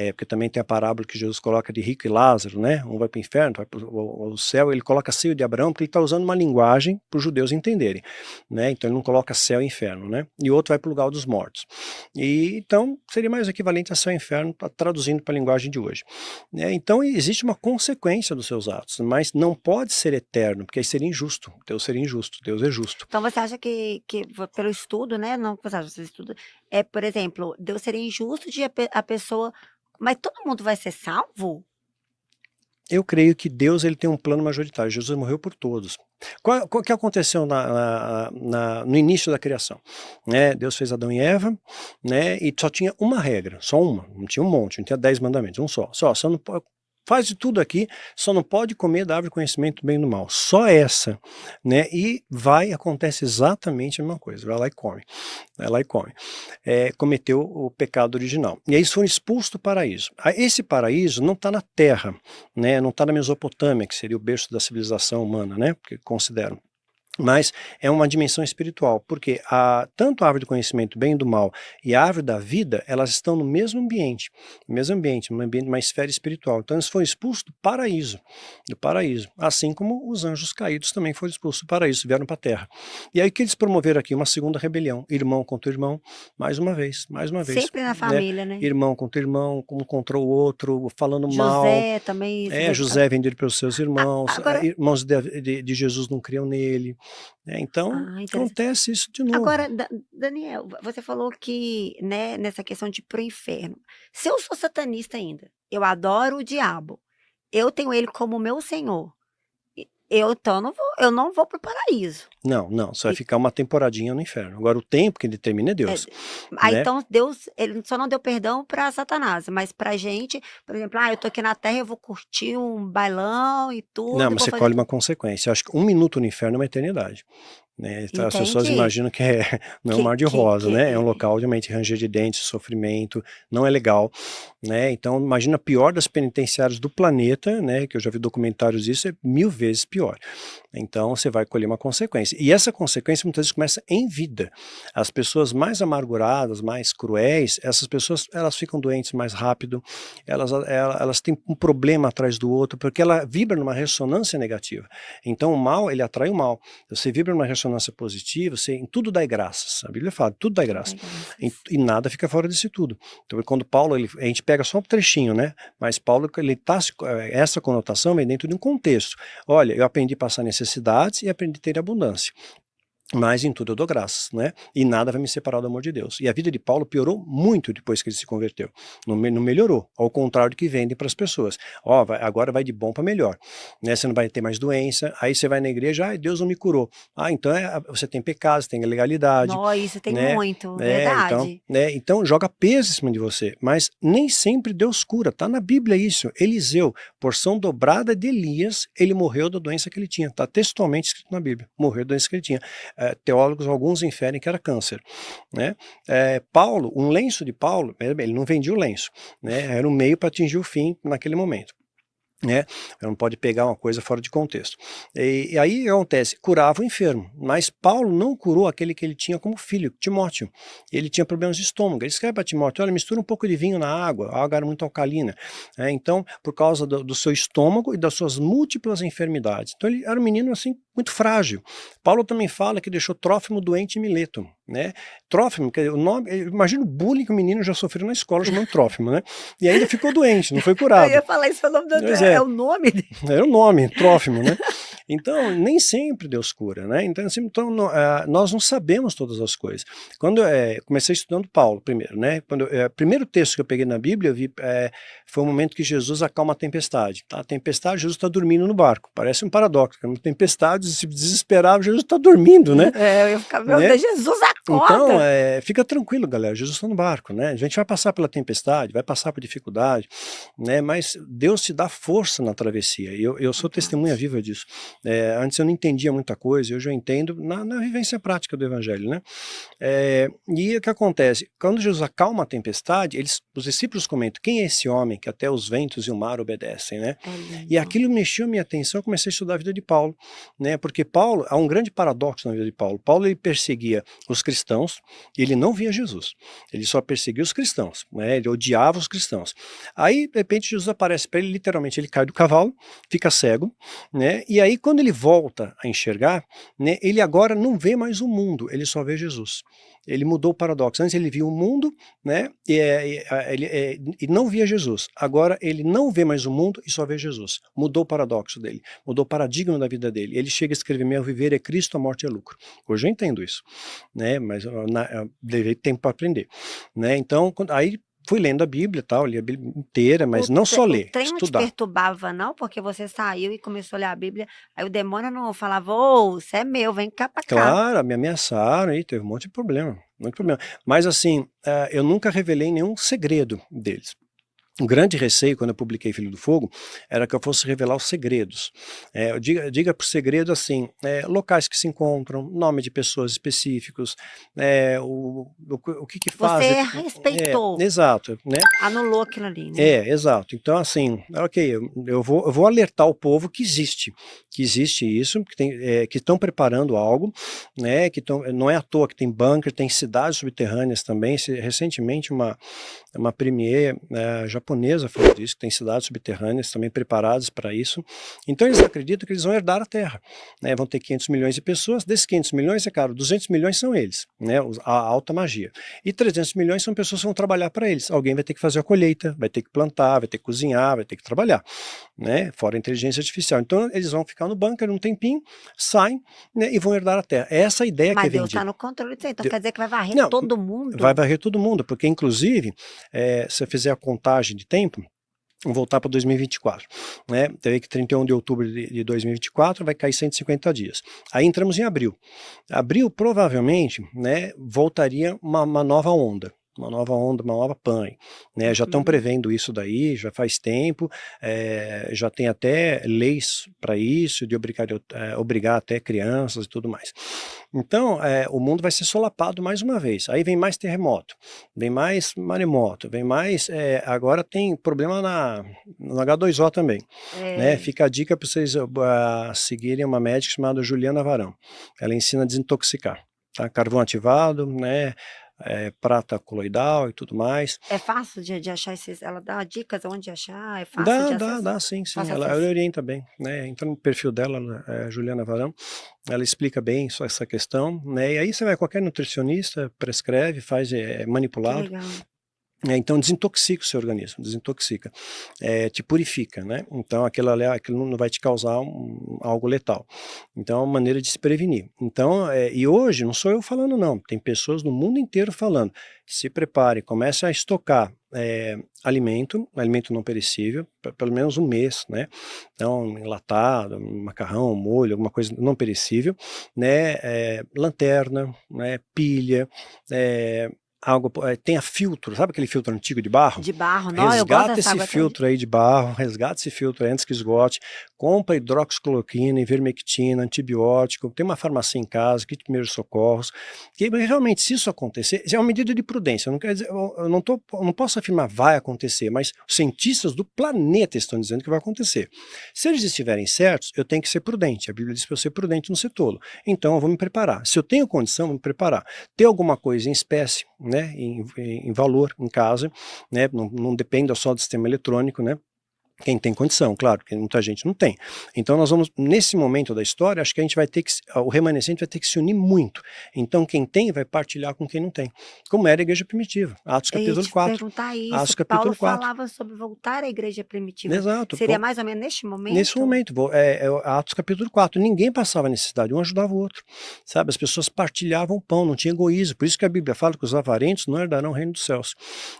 [SPEAKER 1] Porque também tem a parábola que Jesus coloca de rico e Lázaro, né? Um vai para o inferno, vai para o céu, ele coloca seio de Abraão, porque ele está usando uma linguagem para os judeus entenderem, né? Então ele não coloca céu e inferno, né? E outro vai para o lugar dos mortos. E então seria mais equivalente a céu e inferno, traduzindo para a linguagem de hoje, né? Então existe uma consequência dos seus atos, mas não pode ser eterno, porque aí seria injusto. Deus seria injusto, Deus é justo.
[SPEAKER 4] Então você acha que pelo estudo, né? Não, você acha, você estuda, por exemplo, Deus seria injusto de a pessoa. Mas todo mundo vai ser salvo?
[SPEAKER 1] Eu creio que Deus ele tem um plano majoritário. Jesus morreu por todos. O que aconteceu no início da criação? Né? Deus fez Adão e Eva, né? E só tinha uma regra, só uma. Não tinha um monte, não tinha 10 mandamentos, um só. Só não pode, faz de tudo aqui, só não pode comer da árvore do conhecimento do bem e do mal. Só essa, né? E acontece exatamente a mesma coisa. Vai lá e come. Vai lá e come. Cometeu o pecado original. E aí eles foram expulsos do paraíso. Esse paraíso não está na terra, né? Não está na Mesopotâmia, que seria o berço da civilização humana, né? Porque consideram. Mas é uma dimensão espiritual, porque tanto a árvore do conhecimento do bem e do mal e a árvore da vida, elas estão no mesmo ambiente, uma esfera espiritual. Então eles foram expulsos do paraíso, assim como os anjos caídos também foram expulsos do paraíso, vieram para a terra. E aí que eles promoveram aqui uma segunda rebelião, irmão contra irmão, mais uma vez,
[SPEAKER 4] Sempre na
[SPEAKER 1] né?
[SPEAKER 4] família, né?
[SPEAKER 1] Irmão contra irmão, um contra o outro, falando mal.
[SPEAKER 4] José também.
[SPEAKER 1] José vendido pelos seus irmãos,
[SPEAKER 4] Agora,
[SPEAKER 1] irmãos de Jesus não criam nele. Então,
[SPEAKER 4] interessante.
[SPEAKER 1] acontece isso de novo.
[SPEAKER 4] Agora, Daniel, você falou que, né, nessa questão de ir pro inferno. Se eu sou satanista ainda, eu adoro o diabo, eu tenho ele como meu senhor, então eu não vou pro paraíso.
[SPEAKER 1] Não, você vai ficar uma temporadinha no inferno. Agora, o tempo que determina é Deus. Né?
[SPEAKER 4] Então Deus, ele só não deu perdão para Satanás, mas pra gente, por exemplo, eu tô aqui na terra, eu vou curtir um bailão e tudo.
[SPEAKER 1] Não, mas você colhe uma consequência. Eu acho que 1 minuto no inferno é uma eternidade. né? Então, as pessoas
[SPEAKER 4] Entendi.
[SPEAKER 1] imaginam que não é um mar de rosa, né? É um local realmente ranger de dentes, sofrimento, não é legal, né? Então imagina a pior das penitenciárias do planeta, né? Que eu já vi documentários disso, é 1000 vezes pior. Então você vai colher uma consequência. E essa consequência muitas vezes começa em vida. As pessoas mais amarguradas, mais cruéis, essas pessoas elas ficam doentes mais rápido, elas têm um problema atrás do outro, porque ela vibra numa ressonância negativa. Então o mal, ele atrai o mal. Você vibra numa ressonância positiva, você em tudo dá graças. A Bíblia fala, tudo dá graça. E nada fica fora disso tudo. Então quando Paulo, a gente pega só um trechinho, né? Mas Paulo, essa conotação vem dentro de um contexto. Olha, eu aprendi a passar necessidades e aprendi a ter abundância. Mas em tudo eu dou graças, né? E nada vai me separar do amor de Deus. E a vida de Paulo piorou muito depois que ele se converteu. Não melhorou, ao contrário do que vendem para as pessoas. Ó, agora vai de bom para melhor, né? Você não vai ter mais doença, aí você vai na igreja, Deus não me curou. Então você tem pecado, você tem ilegalidade.
[SPEAKER 4] Nossa, isso tem
[SPEAKER 1] né?
[SPEAKER 4] muito,
[SPEAKER 1] Então,
[SPEAKER 4] verdade.
[SPEAKER 1] então joga peso em cima de você, mas nem sempre Deus cura, tá na Bíblia isso. Eliseu, porção dobrada de Elias, ele morreu da doença que ele tinha, tá textualmente escrito na Bíblia, morreu da doença que ele tinha. Teólogos, alguns inferem que era câncer, né? Paulo, um lenço de Paulo, ele não vendia o lenço, né? Era um meio para atingir o fim naquele momento, né? Não pode pegar uma coisa fora de contexto. E aí o que acontece? Curava o enfermo, mas Paulo não curou aquele que ele tinha como filho, Timóteo. Ele tinha problemas de estômago. Ele escreve para Timóteo: olha, mistura um pouco de vinho na água, a água era muito alcalina. Então, por causa do seu estômago e das suas múltiplas enfermidades. Então ele era um menino assim muito frágil. Paulo também fala que deixou Trófimo doente em Mileto, né? Trófimo, que o nome, imagina o bullying que o menino já sofreu na escola chamando Trófimo, né? E ainda ficou doente, não foi curado.
[SPEAKER 4] Eu ia falar isso, o nome é o nome dele.
[SPEAKER 1] Era o nome, Trófimo, né? Então, nem sempre Deus cura, né? Então, nós não sabemos todas as coisas. Quando eu comecei estudando Paulo primeiro, né? Primeiro texto que eu peguei na Bíblia, eu vi, foi o momento que Jesus acalma a tempestade. Tá? A tempestade, Jesus está dormindo no barco. Parece um paradoxo, uma tempestade, se desesperava, Jesus está dormindo, né?
[SPEAKER 4] Eu ia ficar, meu Deus, Jesus acorda!
[SPEAKER 1] Então, fica tranquilo, galera, Jesus está no barco, né? A gente vai passar pela tempestade, vai passar por dificuldade, né? Mas Deus te dá força na travessia, e eu sou testemunha viva disso. Antes eu não entendia muita coisa, hoje eu entendo na vivência prática do Evangelho, né? E o que acontece? Quando Jesus acalma a tempestade, os discípulos comentam: quem é esse homem que até os ventos e o mar obedecem, né? E aquilo mexeu a minha atenção, eu comecei a estudar a vida de Paulo, né? Porque Paulo, há um grande paradoxo na vida de Paulo. Paulo, ele perseguia os cristãos e ele não via Jesus, ele só perseguia os cristãos, né? Ele odiava os cristãos. Aí, de repente, Jesus aparece para ele, literalmente, ele cai do cavalo, fica cego, né? E aí, quando ele volta a enxergar, né, ele agora não vê mais o mundo, ele só vê Jesus. Ele mudou o paradoxo. Antes ele via o mundo, né, e não via Jesus. Agora ele não vê mais o mundo e só vê Jesus. Mudou o paradoxo dele, mudou o paradigma da vida dele. Ele chega a escrever: meu viver é Cristo, a morte é lucro. Hoje eu entendo isso, né, mas eu levei tempo para aprender, né? Então, aí fui lendo a Bíblia, tal, li a Bíblia inteira, mas não só ler,
[SPEAKER 4] O trem não te
[SPEAKER 1] estudar.
[SPEAKER 4] perturbava, não? Porque você saiu e começou a ler a Bíblia, aí o demônio não falava: ô, você é meu, vem cá pra cá.
[SPEAKER 1] Claro, me ameaçaram e teve um monte de problema, muito problema. Mas assim, eu nunca revelei nenhum segredo deles. O grande receio, quando eu publiquei Filho do Fogo, era que eu fosse revelar os segredos. Diga por segredo assim, locais que se encontram, nome de pessoas específicos, o que faz.
[SPEAKER 4] Você respeitou.
[SPEAKER 1] Exato, né?
[SPEAKER 4] Anulou aquilo ali, né?
[SPEAKER 1] Exato. Então, assim, ok, eu vou alertar o povo que existe isso, que estão preparando algo, né? Não é à toa que tem bunker, tem cidades subterrâneas também. Recentemente, uma premier japonesa falou disso, que tem cidades subterrâneas também preparadas para isso. Então eles acreditam que eles vão herdar a Terra, né? Vão ter 500 milhões de pessoas, desses 500 milhões, é claro, 200 milhões são eles, né? A alta magia. E 300 milhões são pessoas que vão trabalhar para eles. Alguém vai ter que fazer a colheita, vai ter que plantar, vai ter que cozinhar, vai ter que trabalhar, né? Fora a inteligência artificial. Então eles vão ficar no bunker um tempinho, saem, né, e vão herdar a Terra. É essa a ideia que é vendida.
[SPEAKER 4] Mas Deus está no controle disso aí, então quer dizer que vai varrer todo mundo?
[SPEAKER 1] Vai varrer todo mundo, porque inclusive, se você fizer a contagem de tempo, vamos voltar para 2024, né? Teve que 31 de outubro de 2024 vai cair 150 dias. Aí entramos em abril. Abril provavelmente, né, voltaria uma nova onda. uma nova onda, uma nova pane, né? Já estão prevendo isso daí, já faz tempo, já tem até leis para isso, de obrigar até crianças e tudo mais. Então, o mundo vai ser solapado mais uma vez. Aí vem mais terremoto, vem mais maremoto, vem mais... agora tem problema no H2O também, né? Fica a dica para vocês seguirem uma médica chamada Juliana Varão. Ela ensina a desintoxicar, tá? Carvão ativado, né? Prata coloidal e tudo mais.
[SPEAKER 4] É fácil de achar esses, ela dá dicas onde achar, é fácil de acesso?
[SPEAKER 1] Dá sim,
[SPEAKER 4] Fácil
[SPEAKER 1] ela
[SPEAKER 4] acesso.
[SPEAKER 1] orienta bem, né? Entra no perfil dela, Juliana Varão, ela explica bem só essa questão, né? E aí você vai, qualquer nutricionista prescreve, faz
[SPEAKER 4] Que
[SPEAKER 1] manipulado.
[SPEAKER 4] legal.
[SPEAKER 1] Então desintoxica o seu organismo, desintoxica, te purifica, né? Então aquilo não vai te causar algo letal. Então é uma maneira de se prevenir. Então, e hoje não sou eu falando não, tem pessoas no mundo inteiro falando, se prepare, comece a estocar alimento não perecível, pelo menos um mês, né? Então enlatado, macarrão, molho, alguma coisa não perecível, né? Lanterna, né? Pilha, tenha filtro, sabe aquele filtro antigo de barro?
[SPEAKER 4] De barro, não, eu gosto
[SPEAKER 1] Resgata
[SPEAKER 4] dessa
[SPEAKER 1] esse
[SPEAKER 4] água até hoje.
[SPEAKER 1] filtro aí de barro, resgata esse filtro aí antes que esgote, compra hidroxicloroquina, ivermectina, antibiótico, tem uma farmácia em casa, kit de primeiros socorros, que realmente se isso acontecer, é uma medida de prudência, não quer dizer, eu não posso afirmar vai acontecer, mas os cientistas do planeta estão dizendo que vai acontecer. Se eles estiverem certos, eu tenho que ser prudente, a Bíblia diz para eu ser prudente, não ser tolo, então eu vou me preparar, se eu tenho condição, eu vou me preparar, ter alguma coisa em espécie, né, em valor em casa, né, não dependa só do sistema eletrônico, né, quem tem condição, claro, porque muita gente não tem. Então nós vamos, nesse momento da história, acho que a gente vai ter que, o remanescente vai ter que se unir muito. Então quem tem vai partilhar com quem não tem, como era a igreja primitiva, Atos
[SPEAKER 4] Eu ia
[SPEAKER 1] capítulo
[SPEAKER 4] te
[SPEAKER 1] 4.
[SPEAKER 4] perguntar isso,
[SPEAKER 1] Atos
[SPEAKER 4] Paulo
[SPEAKER 1] capítulo 4.
[SPEAKER 4] falava sobre voltar à igreja primitiva.
[SPEAKER 1] Exato.
[SPEAKER 4] Seria mais ou menos neste momento?
[SPEAKER 1] Nesse momento, Atos capítulo 4, ninguém passava necessidade, um ajudava o outro, sabe, as pessoas partilhavam o pão, não tinha egoísmo, por isso que a Bíblia fala que os avarentos não herdarão o reino dos céus.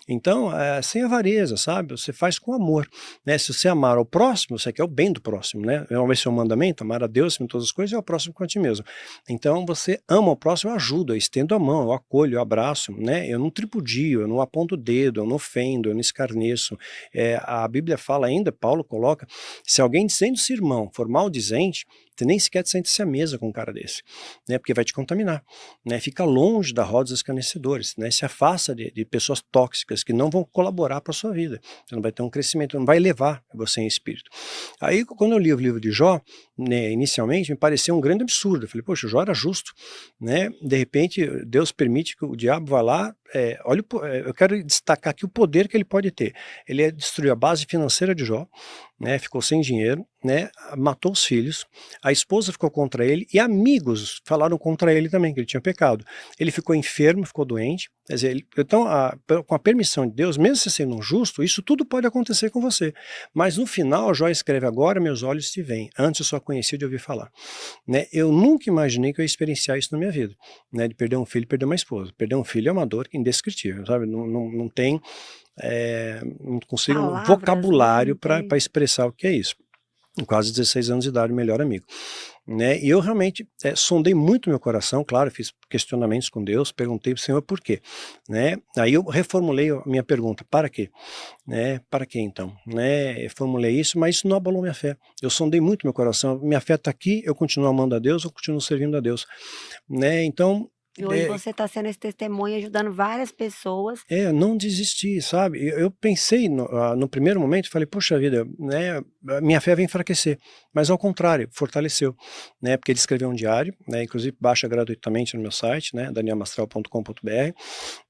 [SPEAKER 1] Então, sem avareza, sabe, você faz com amor, né, se você amar ao próximo, você quer o bem do próximo, né, esse é o mandamento, amar a Deus em todas as coisas e ao próximo como a ti mesmo. Então, você ama o próximo, eu ajudo, eu estendo a mão, eu acolho, eu abraço, né, eu não tripudio, eu não aponto o dedo, eu não ofendo, eu não escarneço. A Bíblia fala ainda, Paulo coloca, se alguém dizendo-se irmão for maldizente, você nem sequer sente-se à mesa com um cara desse, né, porque vai te contaminar, né, fica longe da roda dos escarnecedores, né, se afasta de pessoas tóxicas que não vão colaborar para a sua vida, você não vai ter um crescimento, não vai levar você em espírito. Aí quando eu li o livro de Jó, né, inicialmente me pareceu um grande absurdo, eu falei, poxa, o Jó era justo, né, de repente Deus permite que o diabo vá lá, eu quero destacar aqui o poder que ele pode ter, ele destruiu a base financeira de Jó, né, ficou sem dinheiro, né, matou os filhos, a esposa ficou contra ele e amigos falaram contra ele também, que ele tinha pecado. Ele ficou enfermo, ficou doente, quer dizer, então com a permissão de Deus, mesmo você sendo um justo, isso tudo pode acontecer com você. Mas no final, Jó escreve, agora meus olhos te veem, antes eu só conhecia de ouvir falar. Né, eu nunca imaginei que eu ia experienciar isso na minha vida, né, de perder um filho e perder uma esposa. Perder um filho é uma dor indescritível, sabe, não tem... não consigo um
[SPEAKER 4] Palavras,
[SPEAKER 1] vocabulário
[SPEAKER 4] né?
[SPEAKER 1] para expressar o que é isso. Com quase 16 anos de idade, melhor amigo. Né? E eu realmente sondei muito meu coração, claro, fiz questionamentos com Deus, perguntei para o Senhor por quê. Né? Aí eu reformulei a minha pergunta, para quê? Né? Para quê então? Né? Eu formulei isso, mas isso não abalou minha fé. Eu sondei muito meu coração, minha fé está aqui, eu continuo amando a Deus, eu continuo servindo a Deus. Né? Então...
[SPEAKER 4] E hoje você está sendo esse testemunho, ajudando várias pessoas.
[SPEAKER 1] Não desisti, sabe? Eu pensei no primeiro momento, falei, poxa vida, né, minha fé vai enfraquecer, mas ao contrário, fortaleceu, né, porque ele escreveu um diário, né, inclusive baixa gratuitamente no meu site, né, danielmastral.com.br,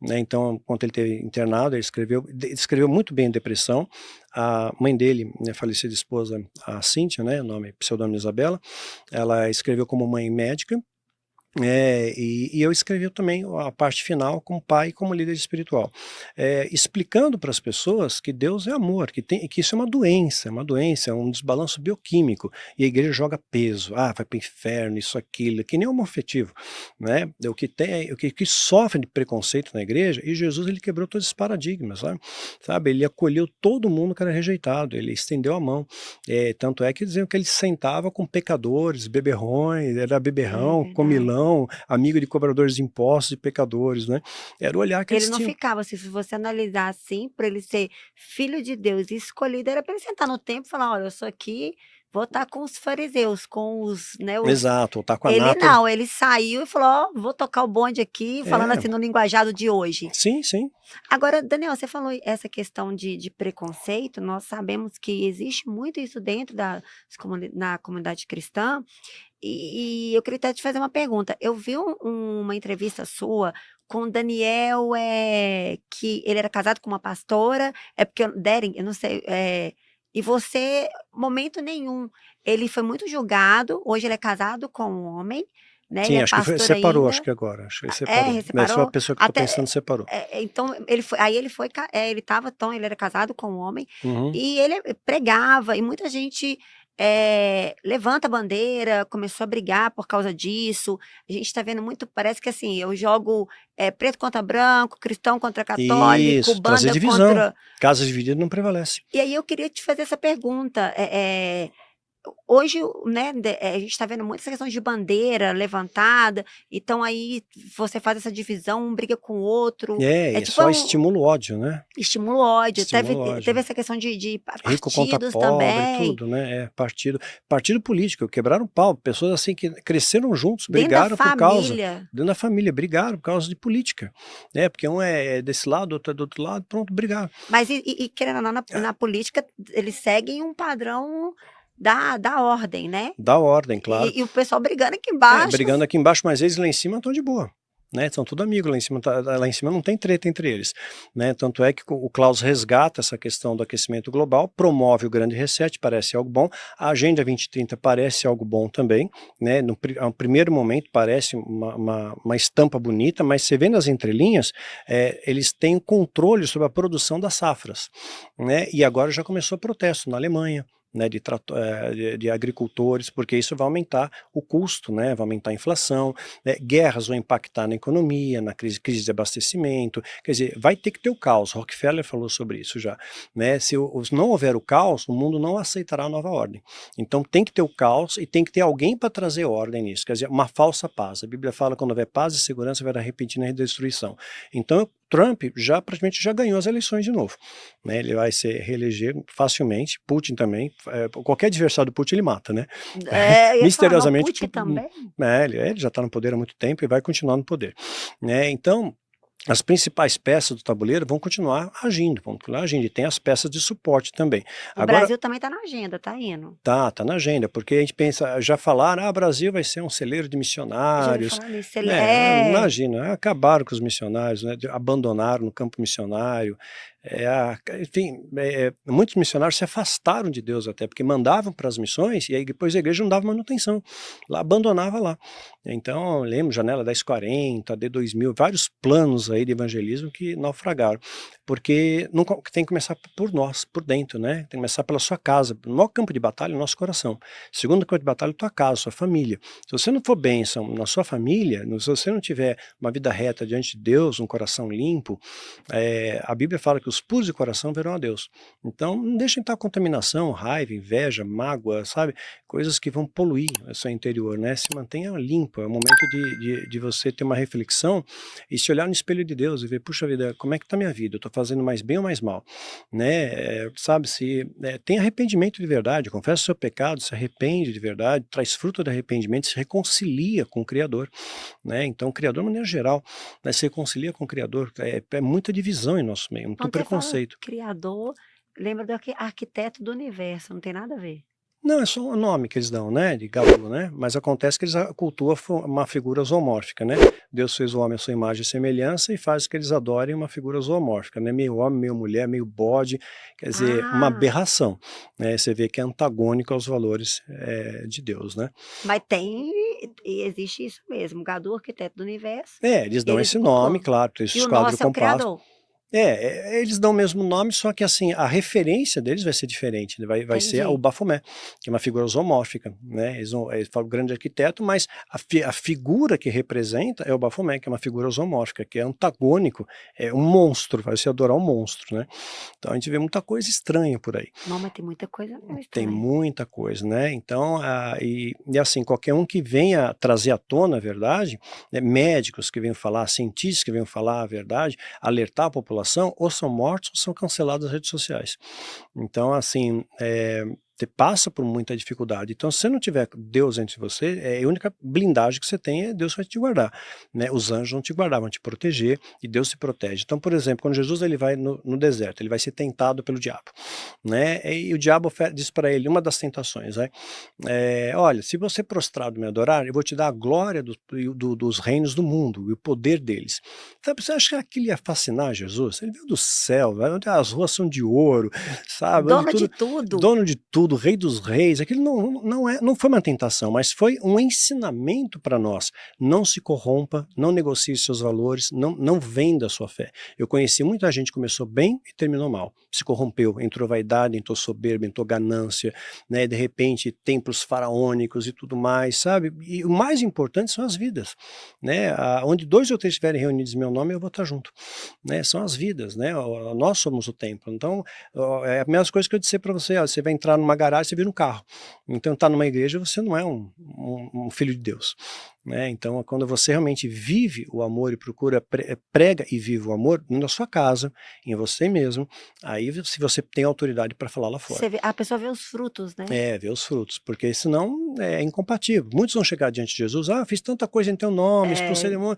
[SPEAKER 1] né, então, enquanto ele esteve internado, ele escreveu muito bem em depressão, a mãe dele, né, falecida esposa, a Cíntia, né, pseudônimo Isabela, ela escreveu como mãe médica, e eu escrevi também a parte final como pai e como líder espiritual, explicando para as pessoas que Deus é amor, que isso é uma doença, é um desbalanço bioquímico, e a igreja joga peso, vai para o inferno, isso, aquilo, que nem homoafetivo, né? O que sofre de preconceito na igreja, e Jesus ele quebrou todos esses paradigmas, sabe? Ele acolheu todo mundo que era rejeitado, ele estendeu a mão, tanto é que diziam que ele sentava com pecadores, beberrões, era beberrão, comilão, irmão, amigo de cobradores de impostos e pecadores, né? Era o olhar que
[SPEAKER 4] Ele
[SPEAKER 1] eles
[SPEAKER 4] não
[SPEAKER 1] tinham.
[SPEAKER 4] ficava assim, se você analisar assim, por ele ser filho de Deus e escolhido, era para ele sentar no templo e falar: "Olha, eu sou aqui, vou estar com os fariseus, com os, né, os".
[SPEAKER 1] Exato, tá com a
[SPEAKER 4] Ele
[SPEAKER 1] nata.
[SPEAKER 4] não, ele saiu e falou: "Ó, vou tocar o bonde aqui", falando
[SPEAKER 1] É,
[SPEAKER 4] assim no linguajado de hoje.
[SPEAKER 1] sim, sim.
[SPEAKER 4] Agora, Daniel, você falou essa questão de preconceito, nós sabemos que existe muito isso dentro na comunidade cristã, e eu queria até te fazer uma pergunta. Eu vi uma entrevista sua com o Daniel, que ele era casado com uma pastora, é porque Deren, eu não sei, e você, momento nenhum, ele foi muito julgado, hoje ele é casado com um homem, né? Ele
[SPEAKER 1] Sim,
[SPEAKER 4] é
[SPEAKER 1] acho que
[SPEAKER 4] pastor
[SPEAKER 1] separou, acho
[SPEAKER 4] ainda.
[SPEAKER 1] que agora. Acho que ele
[SPEAKER 4] É,
[SPEAKER 1] separou. Essa foi a
[SPEAKER 4] separou?
[SPEAKER 1] pessoa que eu tô
[SPEAKER 4] Até,
[SPEAKER 1] pensando, separou.
[SPEAKER 4] então ele foi, ele estava, então ele era casado com um homem
[SPEAKER 1] Uhum.
[SPEAKER 4] e ele pregava e muita gente levanta a bandeira, começou a brigar por causa disso. A gente está vendo muito, parece que assim, eu jogo preto contra branco, cristão contra católico,
[SPEAKER 1] Isso, trazer
[SPEAKER 4] banda
[SPEAKER 1] divisão.
[SPEAKER 4] contra.
[SPEAKER 1] Casas divididas não prevalece.
[SPEAKER 4] E aí eu queria te fazer essa pergunta. Hoje, né, a gente está vendo muitas questões de bandeira levantada, então aí você faz essa divisão, um briga com o outro,
[SPEAKER 1] É,
[SPEAKER 4] é
[SPEAKER 1] e
[SPEAKER 4] tipo
[SPEAKER 1] só estimula o ódio, né?
[SPEAKER 4] estímulo ódio,
[SPEAKER 1] Estimula o
[SPEAKER 4] teve
[SPEAKER 1] ódio.
[SPEAKER 4] essa questão de
[SPEAKER 1] Rico contra
[SPEAKER 4] partidos
[SPEAKER 1] pobre,
[SPEAKER 4] também,
[SPEAKER 1] tudo, né? Partido político, quebraram o pau. Pessoas assim que cresceram juntos,
[SPEAKER 4] dentro da
[SPEAKER 1] brigaram por causa,
[SPEAKER 4] família.
[SPEAKER 1] dentro da família, brigaram por causa de política. Né? Porque um é desse lado, outro é do outro lado, pronto, brigaram.
[SPEAKER 4] Mas querendo ou não, na política, eles seguem um padrão da ordem, né?
[SPEAKER 1] Dá ordem, claro.
[SPEAKER 4] E o pessoal brigando aqui embaixo.
[SPEAKER 1] Brigando aqui embaixo, mas eles lá em cima estão de boa. Né, são tudo amigos lá em cima, lá em cima não tem treta entre eles, né, tanto é que o Klaus resgata essa questão do aquecimento global, promove o grande reset, parece algo bom, a Agenda 2030 parece algo bom também, né, ao primeiro momento parece uma estampa bonita, mas você vê nas entrelinhas, eles têm o controle sobre a produção das safras, né, e agora já começou protesto na Alemanha, né, de agricultores, porque isso vai aumentar o custo, né, vai aumentar a inflação, né, guerras vão impactar na economia, na crise de abastecimento, quer dizer, vai ter que ter o caos, Rockefeller falou sobre isso já, né, se não houver o caos, o mundo não aceitará a nova ordem, então tem que ter o caos e tem que ter alguém para trazer ordem nisso, quer dizer, uma falsa paz, a Bíblia fala que quando houver paz e segurança, haverá repentina destruição, então Trump praticamente já ganhou as eleições de novo, né, ele vai se reeleger facilmente, Putin também, qualquer adversário do Putin ele mata, né,
[SPEAKER 4] Eu ia falar, mas o
[SPEAKER 1] misteriosamente,
[SPEAKER 4] Putin também.
[SPEAKER 1] ele já está no poder há muito tempo e vai continuar no poder, né, então as principais peças do tabuleiro vão continuar agindo, e tem as peças de suporte também.
[SPEAKER 4] O
[SPEAKER 1] Agora,
[SPEAKER 4] Brasil também está na agenda, tá indo.
[SPEAKER 1] tá na agenda, porque a gente pensa, já falaram, Brasil vai ser um celeiro de
[SPEAKER 4] Eu já ouvi
[SPEAKER 1] missionários,
[SPEAKER 4] falar nisso.
[SPEAKER 1] imagina, acabaram com os missionários, né, abandonaram no campo missionário, enfim, muitos missionários se afastaram de Deus até, porque mandavam para as missões e aí depois a igreja não dava manutenção, lá abandonava lá. Então, eu lembro, Janela 1040, D2000, vários planos aí de evangelismo que naufragaram, porque tem que começar por nós, por dentro, né? Tem que começar pela sua casa, o maior campo de batalha é o nosso coração, segundo campo de batalha é a tua casa, sua família. Se você não for bênção na sua família, se você não tiver uma vida reta diante de Deus, um coração limpo, a Bíblia fala que os puros de coração verão a Deus. Então, não deixem entrar contaminação, raiva, inveja, mágoa, sabe? Coisas que vão poluir o seu interior, né? Se mantenha limpo, é o momento de você ter uma reflexão e se olhar no espelho de Deus e ver, puxa vida, como é que está minha vida? Eu estou fazendo mais bem ou mais mal? Né? Sabe, tem arrependimento de verdade, confessa o seu pecado, se arrepende de verdade, traz fruto de arrependimento, se reconcilia com o Criador, né? Então, o Criador, de maneira geral, né, se reconcilia com o Criador, é muita divisão em nosso meio, muito
[SPEAKER 4] Quando você fala
[SPEAKER 1] preconceito.
[SPEAKER 4] criador, lembra do arquiteto do universo, não tem nada a ver.
[SPEAKER 1] Não, é só o nome que eles dão, né, de Gabu, né, mas acontece que eles cultuam uma figura zoomórfica, né, Deus fez o homem à sua imagem e semelhança e faz que eles adorem uma figura zoomórfica, né, meio homem, meio mulher, meio bode, quer dizer, uma aberração, né, você vê que é antagônico aos valores de Deus, né.
[SPEAKER 4] Mas existe isso mesmo, Gadu, arquiteto do universo,
[SPEAKER 1] Eles dão
[SPEAKER 4] eles
[SPEAKER 1] esse nome,
[SPEAKER 4] cultuam.
[SPEAKER 1] claro,
[SPEAKER 4] E
[SPEAKER 1] esse
[SPEAKER 4] o
[SPEAKER 1] quadro
[SPEAKER 4] nosso é o
[SPEAKER 1] composto.
[SPEAKER 4] criador.
[SPEAKER 1] Eles dão o mesmo nome, só que assim, a referência deles vai ser diferente, né? Vai ser
[SPEAKER 4] Entendi.
[SPEAKER 1] o Bafomé, que é uma figura zoomórfica, né? Eles falam grande arquiteto, mas a figura que representa é o Bafomé, que é uma figura zoomórfica, que é antagônico, é um monstro, vai se adorar um monstro, né? Então a gente vê muita coisa estranha por aí.
[SPEAKER 4] Não, mas tem muita coisa mesmo
[SPEAKER 1] Tem
[SPEAKER 4] estranha.
[SPEAKER 1] muita coisa, né? Então, e assim, qualquer um que venha trazer à tona a verdade, né, médicos que venham falar, cientistas que venham falar a verdade, alertar a população, ou são mortos ou são cancelados das redes sociais. Então, assim, você passa por muita dificuldade. Então, se você não tiver Deus entre você, a única blindagem que você tem é Deus vai te guardar, né? Os anjos vão te guardar, vão te proteger, e Deus se protege. Então, por exemplo, quando Jesus ele vai no deserto, ele vai ser tentado pelo diabo, né? E o diabo diz para ele, uma das tentações, né? Olha, se você prostrado me adorar, eu vou te dar a glória dos reinos do mundo e o poder deles. Sabe, você acha que aquilo ia fascinar Jesus? Ele veio do céu, né? As ruas são de ouro, sabe?
[SPEAKER 4] Dono de tudo.
[SPEAKER 1] Dono de tudo, rei dos reis. Aquilo não foi uma tentação, mas foi um ensinamento para nós. Não se corrompa, não negocie seus valores, não venda a sua fé. Eu conheci muita gente que começou bem e terminou mal. Se corrompeu, entrou vaidade, entrou soberba, entrou ganância, né? De repente templos faraônicos e tudo mais, sabe? E o mais importante são as vidas, né? Onde 2 ou 3 estiverem reunidos em meu nome, eu vou estar junto, né? São as vidas, né? Nós somos o templo. Então, é a mesma coisa que eu disse para você, ó, você vai entrar numa garagem, você vira um carro. Então, tá numa igreja, você não é um filho de Deus, né? Então, quando você realmente vive o amor e procura, prega e vive o amor na sua casa, em você mesmo, aí se você tem autoridade para falar lá fora.
[SPEAKER 4] A pessoa vê os frutos, né?
[SPEAKER 1] Ver os frutos, porque senão é incompatível. Muitos vão chegar diante de Jesus, fiz tanta coisa em teu nome, expulsei demônio.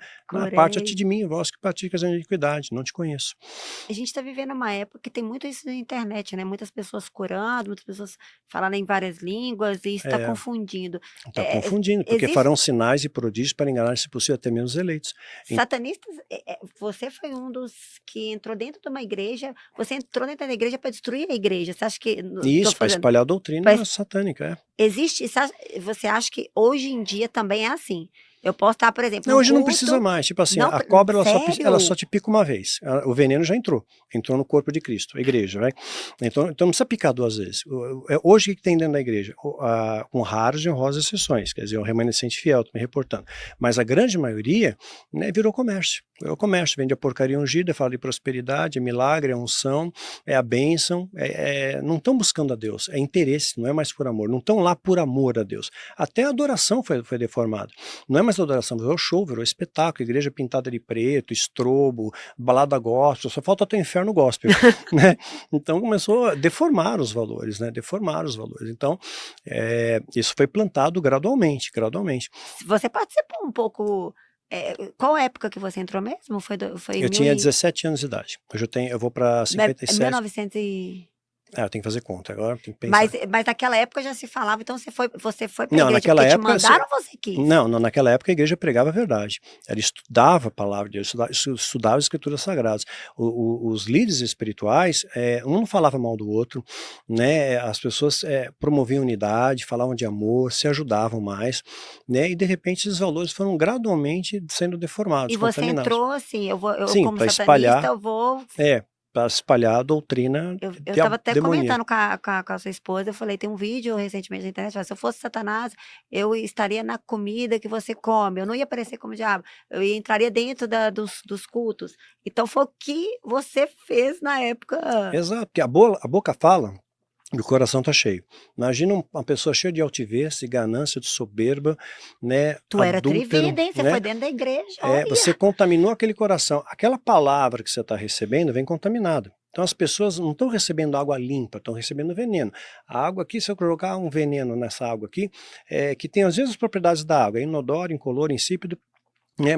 [SPEAKER 1] Parte-te de mim, vós que praticas a iniquidade, não te conheço.
[SPEAKER 4] A gente está vivendo uma época que tem muito isso na internet, né? Muitas pessoas curando, muitas pessoas falando em várias línguas, e isso está confundindo.
[SPEAKER 1] Está confundindo, porque farão sinais e prodígios para enganar, se possível, até mesmo os eleitos.
[SPEAKER 4] Satanistas, você foi um dos que entrou dentro de uma igreja, você entrou dentro da igreja para destruir a igreja, você acha que...
[SPEAKER 1] Isso, para espalhar a doutrina satânica,
[SPEAKER 4] Existe, você acha que hoje em dia também é assim? Eu posso estar, por exemplo,
[SPEAKER 1] não, hoje não precisa mais, tipo assim, a cobra ela só te pica uma vez, o veneno já entrou no corpo de Cristo, a igreja, né? Então não precisa picar 2 vezes. Hoje o que tem dentro da igreja? Com raras e honrosas exceções, quer dizer, o remanescente fiel, tô me reportando, mas a grande maioria, né, virou comércio, vende a porcaria ungida, fala de prosperidade, é milagre, é unção, é a bênção, não estão buscando a Deus, é interesse, não é mais por amor, não estão lá por amor a Deus, até a adoração foi deformada, não é mais adoração, virou show, virou espetáculo, igreja pintada de preto, estrobo, balada gospel, só falta até inferno gospel, né? Então começou a deformar os valores, né? Então, isso foi plantado gradualmente.
[SPEAKER 4] Você participou um pouco... qual época que você entrou mesmo?
[SPEAKER 1] Eu tinha 17 anos de idade. Hoje eu vou para 57.
[SPEAKER 4] 1900 e...
[SPEAKER 1] eu tenho que fazer conta, agora tem que pensar.
[SPEAKER 4] Mas naquela época já se falava, então você foi para a
[SPEAKER 1] Não,
[SPEAKER 4] igreja
[SPEAKER 1] naquela
[SPEAKER 4] porque
[SPEAKER 1] época,
[SPEAKER 4] te mandaram ou você quis?
[SPEAKER 1] Não, naquela época a igreja pregava a verdade. Ela estudava a palavra de Deus, estudava as escrituras sagradas. Os líderes espirituais, um não falava mal do outro, né? As pessoas promoviam unidade, falavam de amor, se ajudavam mais, né? E de repente esses valores foram gradualmente sendo deformados,
[SPEAKER 4] E você
[SPEAKER 1] contaminados.
[SPEAKER 4] entrou assim, eu
[SPEAKER 1] Sim,
[SPEAKER 4] como
[SPEAKER 1] para
[SPEAKER 4] satanista,
[SPEAKER 1] espalhar,
[SPEAKER 4] eu vou...
[SPEAKER 1] para espalhar a doutrina
[SPEAKER 4] Eu estava até
[SPEAKER 1] demoníaca.
[SPEAKER 4] comentando com a sua esposa, eu falei, tem um vídeo recentemente na internet, se eu fosse Satanás, eu estaria na comida que você come, eu não ia aparecer como diabo, eu entraria dentro dos cultos. Então foi o que você fez na época.
[SPEAKER 1] Exato, porque a boca fala e o coração está cheio. Imagina uma pessoa cheia de altivez, de ganância, de soberba, né?
[SPEAKER 4] Tu era atrevida, hein? Você
[SPEAKER 1] né?
[SPEAKER 4] foi dentro da igreja. Olha.
[SPEAKER 1] Você contaminou aquele coração. Aquela palavra que você está recebendo vem contaminada. Então as pessoas não estão recebendo água limpa, estão recebendo veneno. A água aqui, se eu colocar um veneno nessa água aqui, que tem às vezes as propriedades da água, é inodoro, incolor, insípido,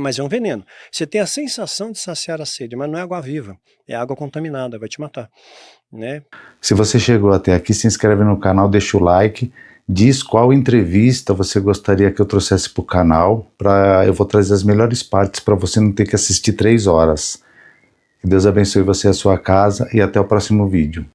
[SPEAKER 1] mas é um veneno. Você tem a sensação de saciar a sede, mas não é água viva, é água contaminada, vai te matar, né?
[SPEAKER 3] Se você chegou até aqui, se inscreve no canal, deixa o like, diz qual entrevista você gostaria que eu trouxesse para o canal, eu vou trazer as melhores partes para você não ter que assistir 3 horas. Que Deus abençoe você e a sua casa e até o próximo vídeo.